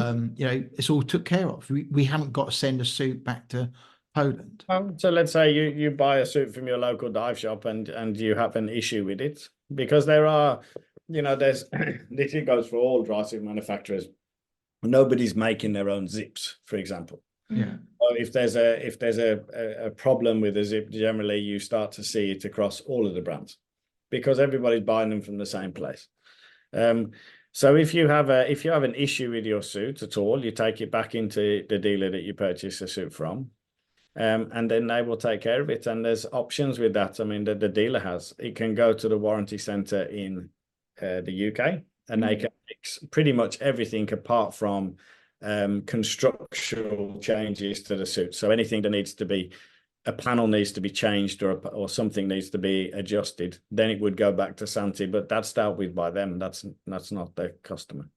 know, it's all took care of. We haven't got to send a suit back to Poland. So let's say you buy a suit from your local dive shop and you have an issue with it, because there are, you know, there's this goes for all dry suit manufacturers. Nobody's making their own zips, for example. Yeah. So if there's a problem with a zip, generally you start to see it across all of the brands because everybody's buying them from the same place. So if you have an issue with your suit at all, you take it back into the dealer that you purchased the suit from. And then they will take care of it. And there's options with that. I mean, the dealer has. It can go to the warranty centre in the UK, and they can fix pretty much everything apart from constructional changes to the suit. So anything that needs to be, a panel needs to be changed or something needs to be adjusted, then it would go back to Santi. But that's dealt with by them. That's not the customer.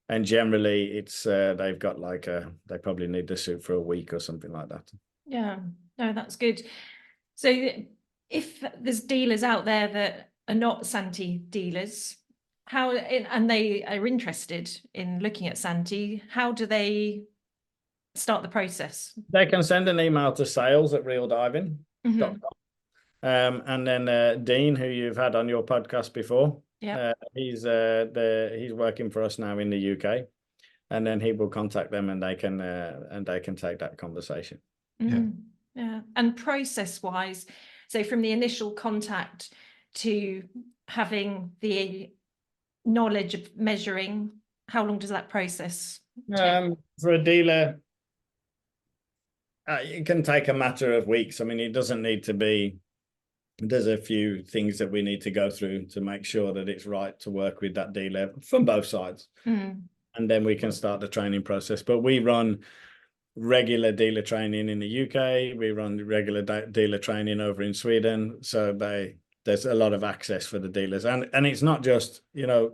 And generally, it's they've got like they probably need the suit for a week or something like that. Yeah, no, that's good. So if there's dealers out there that are not Santi dealers, and they are interested in looking at Santi, how do they start the process? They can send an email to sales@realdiving.com. And then Dean, who you've had on your podcast before. Yeah, he's working for us now in the UK, and then he will contact them and they can take that conversation. Yeah. And process wise, so from the initial contact to having the knowledge of measuring, how long does that process take? For a dealer, it can take a matter of weeks. I mean, it doesn't need to be. There's a few things that we need to go through to make sure that it's right to work with that dealer from both sides. And then we can start the training process. But we run regular dealer training in the UK. We run regular dealer training over in Sweden. So there's a lot of access for the dealers. And it's not just, you know,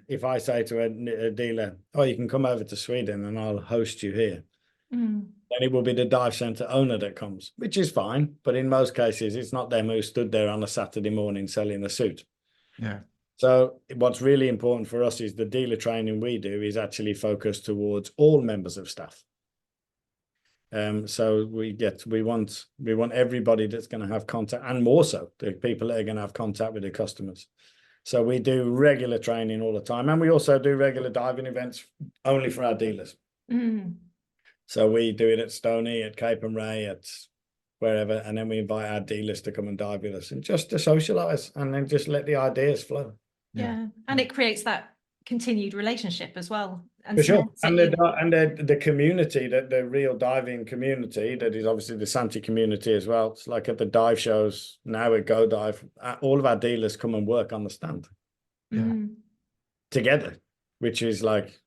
if I say to a dealer, oh, you can come over to Sweden and I'll host you here. Then it will be the dive centre owner that comes, which is fine. But in most cases, it's not them who stood there on a Saturday morning selling a suit. Yeah. So what's really important for us is the dealer training we do is actually focused towards all members of staff. So we want everybody that's going to have contact, and more so the people that are going to have contact with the customers. So we do regular training all the time, and we also do regular diving events only for our dealers. So we do it at Stony, at Cape and Ray, at wherever, and then we invite our dealers to come and dive with us and just to socialise and then just let the ideas flow. Yeah. And it creates that continued relationship as well. And for sure. And the community, the real diving community, that is obviously the Santi community as well. It's like at the dive shows now at Go Dive, all of our dealers come and work on the stand together, which is like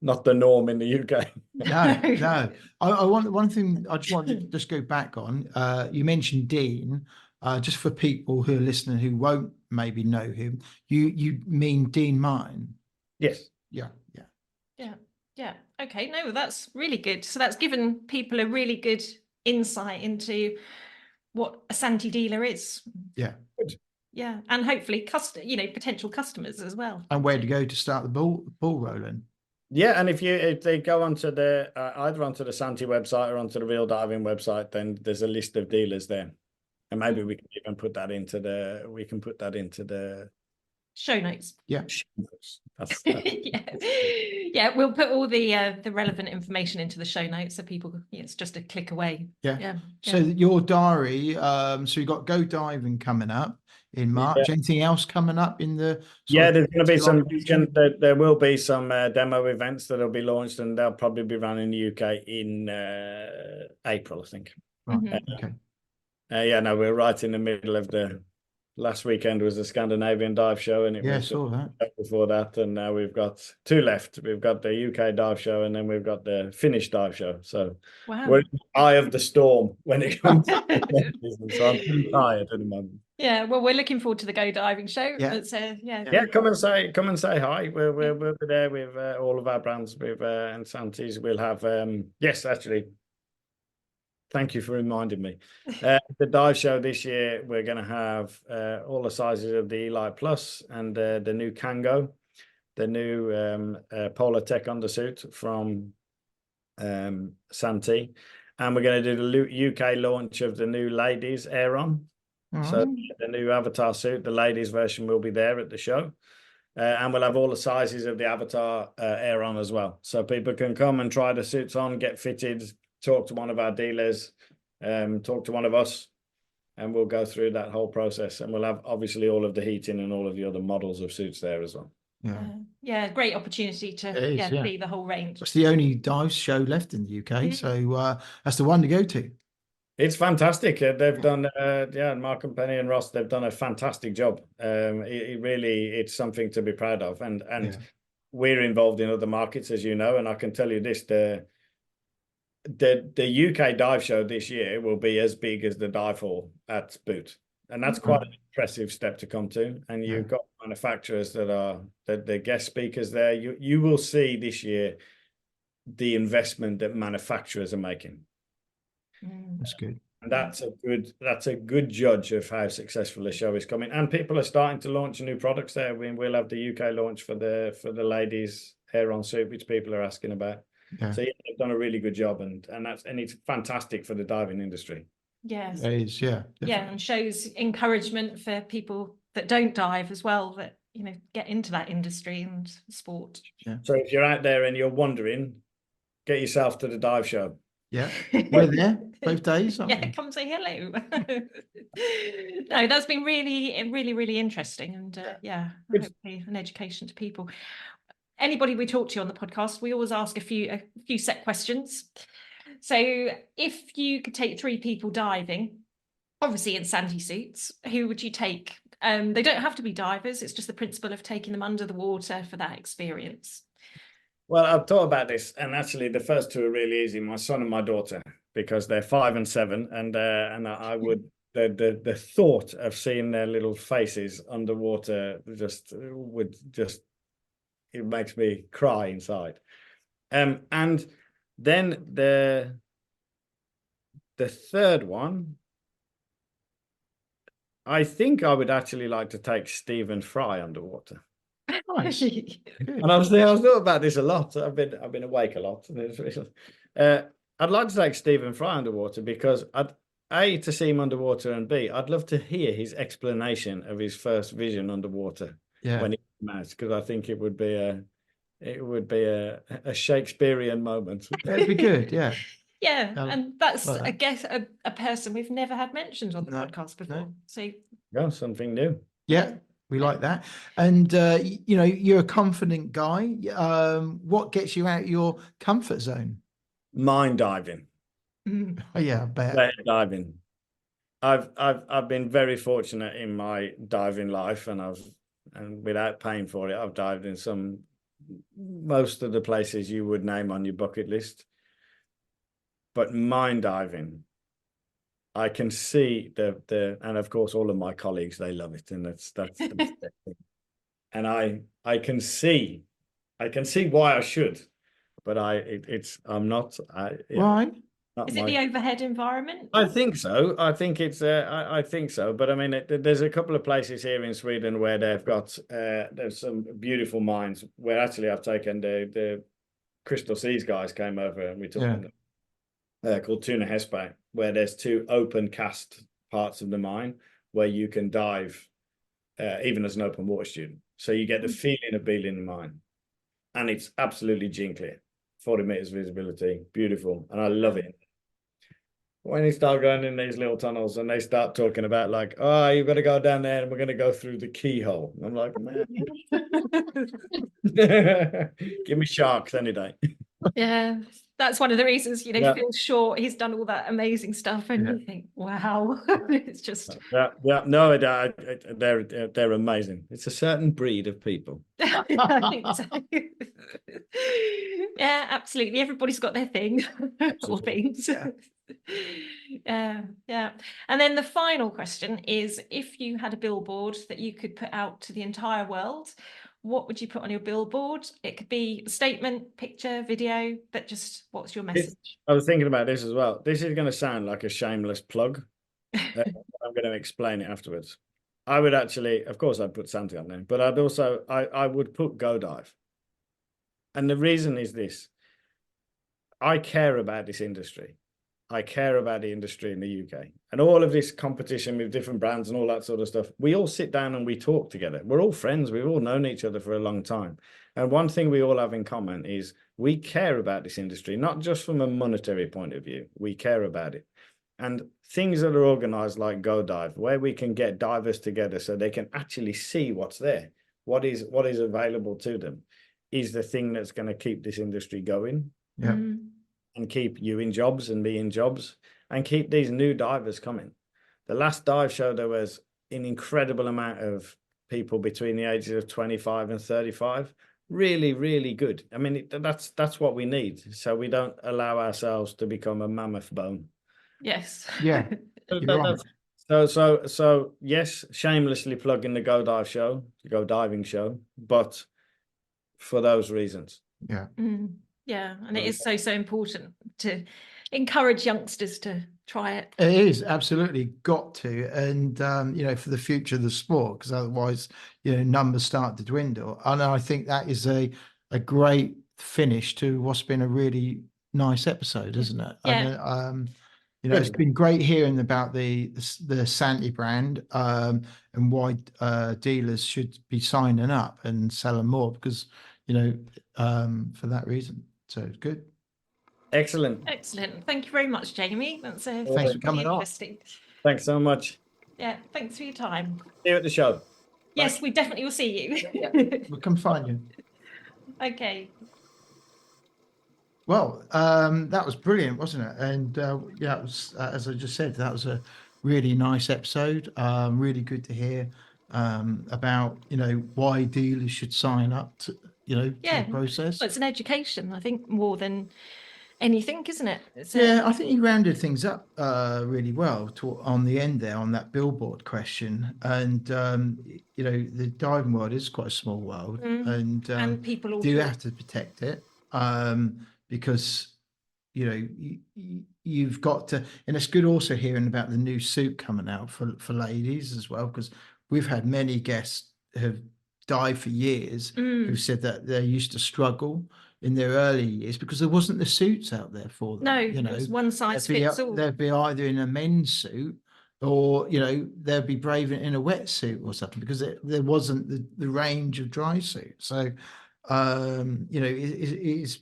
not the norm in the UK. No, no. I want one thing I just want to just go back on. You mentioned Dean. Just for people who are listening who won't maybe know him, you mean Dean Martin? Yes. Yeah, yeah. Yeah, yeah. Okay, no, that's really good. So that's given people a really good insight into what a Santi dealer is. Yeah. Yeah, and hopefully potential customers as well. And where to go to start the ball rolling. Yeah, and if they go onto the either onto the Santi website or onto the Real Diving website, then there's a list of dealers there, and maybe we can even put that into the show notes. Yeah. That's Yeah, we'll put all the relevant information into the show notes so people, it's just a click away. Yeah. So your diary, so you've got Go Diving coming up in March. Yeah. Anything else coming up in the there's going to be some region? there will be some demo events that'll be launched, and they'll probably be run in the UK in April, I think. Right. Okay. We're right in the middle of the last weekend was the Scandinavian dive show, and it was saw that before that, and now we've got two left. We've got the UK dive show, and then we've got the Finnish dive show. So we're in the eye of the storm when it comes to business. So I'm pretty tired at the moment. Yeah, well, we're looking forward to the Go Diving show. Yeah. Come and say hi. We'll be there with all of our brands with and Santi's. We'll have yes, actually. Thank you for reminding me. The dive show this year, we're going to have all the sizes of the Eli Plus and the new Kango, the new Polar Tech undersuit from Santi, and we're going to do the UK launch of the new ladies Aeron. So the new Avatar suit, the ladies version, will be there at the show. And we'll have all the sizes of the Avatar Aeron as well. So people can come and try the suits on, get fitted, talk to one of our dealers, talk to one of us, and we'll go through that whole process. And we'll have obviously all of the heating and all of the other models of suits there as well. Great opportunity to see the whole range. It's the only dive show left in the UK, so that's the one to go to. It's fantastic. They've done, Mark and Penny and Ross, they've done a fantastic job. It's something to be proud of. And we're involved in other markets, as you know, and I can tell you this, the UK dive show this year will be as big as the dive hall at Boot. And that's quite an impressive step to come to. And you've got manufacturers that are the guest speakers there. You will see this year the investment that manufacturers are making. That's good. And that's a good judge of how successful the show is coming. And people are starting to launch new products there. We'll have the UK launch for the ladies Aeron suit, which people are asking about. So they've done a really good job, and it's fantastic for the diving industry. Yes. It is, and shows encouragement for people that don't dive as well, that get into that industry and sport. So if you're out there and you're wondering, get yourself to the dive show. Yeah, we're there both days. Come say hello. No, that's been really, really, really interesting, and hopefully an education to people. Anybody we talk to on the podcast, we always ask a few set questions. So if you could take 3 people diving, obviously in Santi suits, who would you take? They don't have to be divers. It's just the principle of taking them under the water for that experience. Well, I've thought about this, and actually the first 2 are really easy, my son and my daughter, because they're 5 and 7, and I would, the thought of seeing their little faces underwater it makes me cry inside. And then the third one, I think I would actually like to take Stephen Fry underwater. Nice. And I was thought about this a lot. I've been awake a lot. I'd like to take Stephen Fry underwater because A, to see him underwater, and B, I'd love to hear his explanation of his first vision underwater when he came out, because I think it would be a Shakespearean moment. It'd be good, yeah. Yeah, and that's, I guess, a person we've never had mentioned on the podcast before. So something new. Yeah, we like that. And you're a confident guy. What gets you out of your comfort zone? Mine diving. Oh yeah, I bet. Diving. I've been very fortunate in my diving life, and without paying for it, I've dived in some most of the places you would name on your bucket list. But mine diving, I can see and of course all of my colleagues, they love it, and that's their thing. And I can see why I should, but I'm not. Why? Is it the overhead environment? I think so. I think it's. I think so. But I mean, there's a couple of places here in Sweden where they've got. There's some beautiful mines where actually I've taken the Crystal Seas guys came over and we took them. Called Tuna Hespe, where there's 2 open cast parts of the mine where you can dive, even as an open water student. So you get the feeling of being in the mine, and it's absolutely gin clear, 40 meters visibility, beautiful, and I love it. When you start going in these little tunnels and they start talking about like, oh, you've got to go down there and we're going to go through the keyhole. I'm like, man, give me sharks any day. Yeah, that's one of the reasons, Phil Short, he's done all that amazing stuff, and you think, wow, it's just. No, they're amazing. It's a certain breed of people. I think so. Yeah, absolutely. Everybody's got their thing or things. Yeah. And then the final question is, if you had a billboard that you could put out to the entire world, what would you put on your billboard? It could be a statement, picture, video, but just what's your message? I was thinking about this as well. This is going to sound like a shameless plug. I'm going to explain it afterwards. I would actually, of course, I'd put Santi on there, but I'd also, I would put Go Dive. And the reason is this. I care about this industry. I care about the industry in the UK and all of this competition with different brands and all that sort of stuff. We all sit down and we talk together. We're all friends. We've all known each other for a long time. And one thing we all have in common is we care about this industry, not just from a monetary point of view. We care about it. And things that are organized like Go Dive, where we can get divers together so they can actually see what's there, what is available to them, is the thing that's going to keep this industry going. Yeah. And keep you in jobs and me in jobs and keep these new divers coming. The last dive show, there was an incredible amount of people between the ages of 25 and 35. Really, really good. I mean, that's what we need. So we don't allow ourselves to become a mammoth bone. Yes. Yeah. So yes, shamelessly plugging the Go Dive show, the Go Diving show, but for those reasons. Yeah. Yeah, and it is so important to encourage youngsters to try it. It is absolutely got to, and for the future of the sport, because otherwise, numbers start to dwindle. And I think that is a great finish to what's been a really nice episode, isn't it? Yeah. And, it's been great hearing about the Santi brand and why dealers should be signing up and selling more, because for that reason. So it's good. Excellent. Thank you very much, Jamie. That's thanks for coming interesting. on. Thanks so much. Yeah, thanks for your time. See you at the show. Yes, we definitely will see you. We'll come find you. Okay. Well, that was brilliant, wasn't it? And it was, as I just said, that was a really nice episode. Really good to hear about why dealers should sign up to to the process. Well, it's an education, I think, more than anything, isn't it? I think you rounded things up really well on the end there on that billboard question. And the diving world is quite a small world, and people all do have to protect it because you've got to. And it's good also hearing about the new suit coming out for ladies as well, because we've had many guests have died for years who said that they used to struggle in their early years because there wasn't the suits out there for them. No, it was one size fits all. They'd be either in a men's suit or they'd be brave in a wetsuit or something because there wasn't the range of dry suits. So it is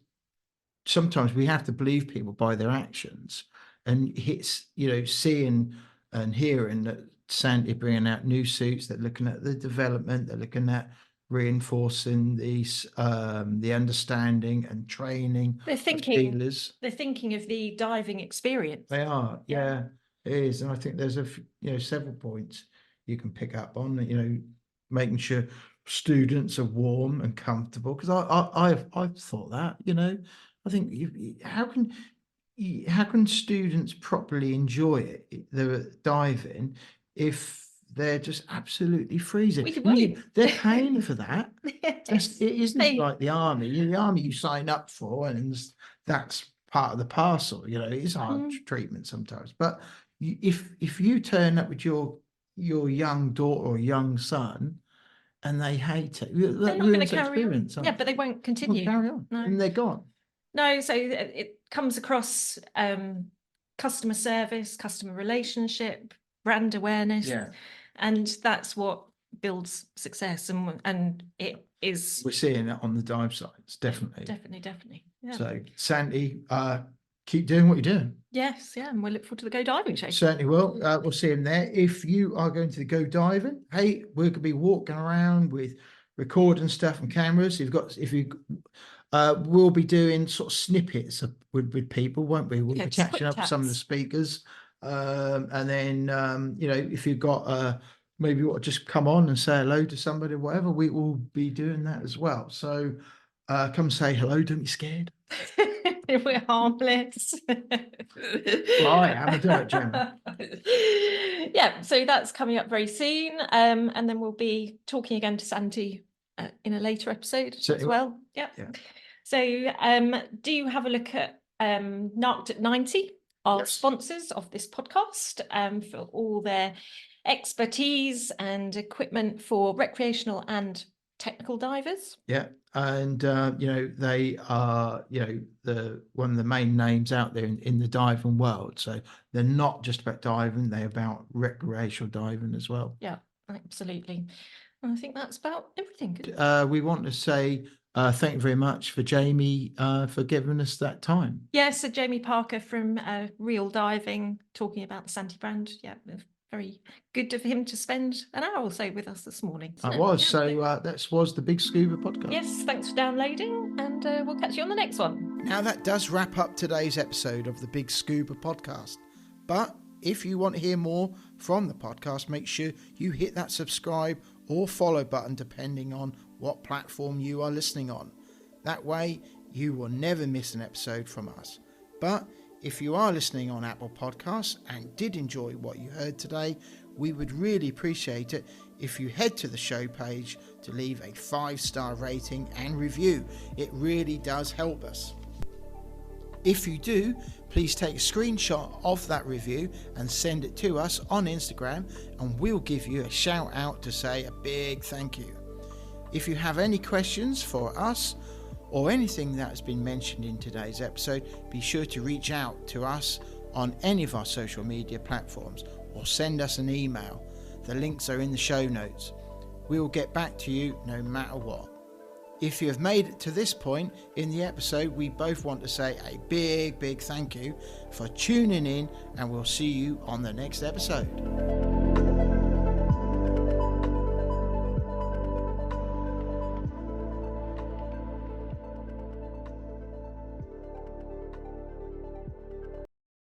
sometimes we have to believe people by their actions, and it's seeing and hearing that Santi bringing out new suits. They're looking at the development. They're looking at reinforcing the understanding and training. They're thinking. Dealers. They're thinking of the diving experience. They are. Yeah, it is. And I think there's several points you can pick up on. Making sure students are warm and comfortable, because I've thought that, I think how can students properly enjoy the diving if they're just absolutely freezing? They're paying for that. Yes. It isn't like the army. The army you sign up for, and that's part of the parcel. It is hard treatment sometimes. But if you turn up with your young daughter or young son, and they hate it, they're not going to carry on. Yeah, but they won't continue. Carry on, no. And they're gone. No, so it comes across customer service, customer relationship, brand awareness, and that's what builds success. And it is. We're seeing it on the dive sites, definitely. Definitely. Yeah. So, Santi, keep doing what you're doing. Yes, yeah, and we'll look forward to the Go Diving show. Certainly will. We'll see him there. If you are going to the Go Diving, hey, we're going to be walking around with recording stuff and cameras. We'll be doing sort of snippets with people, won't we? We'll be catching up with some of the speakers. And then, if you've got maybe you want to just come on and say hello to somebody or whatever, we will be doing that as well. So come say hello, don't be scared. We're harmless. Well, I am. I do it, Gemma. Yeah, so that's coming up very soon. And then we'll be talking again to Santi in a later episode as well. Yeah. So do have a look at Narked at 90, our sponsors of this podcast, for all their expertise and equipment for recreational and technical divers. Yeah. And they are the one of the main names out there in the diving world. So they're not just about diving, they're about recreational diving as well. Yeah, absolutely. And I think that's about everything. We want to say thank you very much for Jamie for giving us that time. Yes, so Jamie Parker from Real Diving, talking about the Santi brand. Yeah, very good of him to spend an hour or so with us this morning. That was the Big Scuba podcast. Yes, thanks for downloading, and we'll catch you on the next one. Now that does wrap up today's episode of the Big Scuba podcast. But if you want to hear more from the podcast, make sure you hit that subscribe or follow button depending on what platform you are listening on. That way you will never miss an episode from us. But if you are listening on Apple Podcasts and did enjoy what you heard today, we would really appreciate it if you head to the show page to leave a 5-star rating and review. It really does help us. If you do, please take a screenshot of that review and send it to us on Instagram, and we'll give you a shout out to say a big thank you. If you have any questions for us or anything that has been mentioned in today's episode, be sure to reach out to us on any of our social media platforms or send us an email. The links are in the show notes. We will get back to you no matter what. If you have made it to this point in the episode, we both want to say a big thank you for tuning in, and we'll see you on the next episode.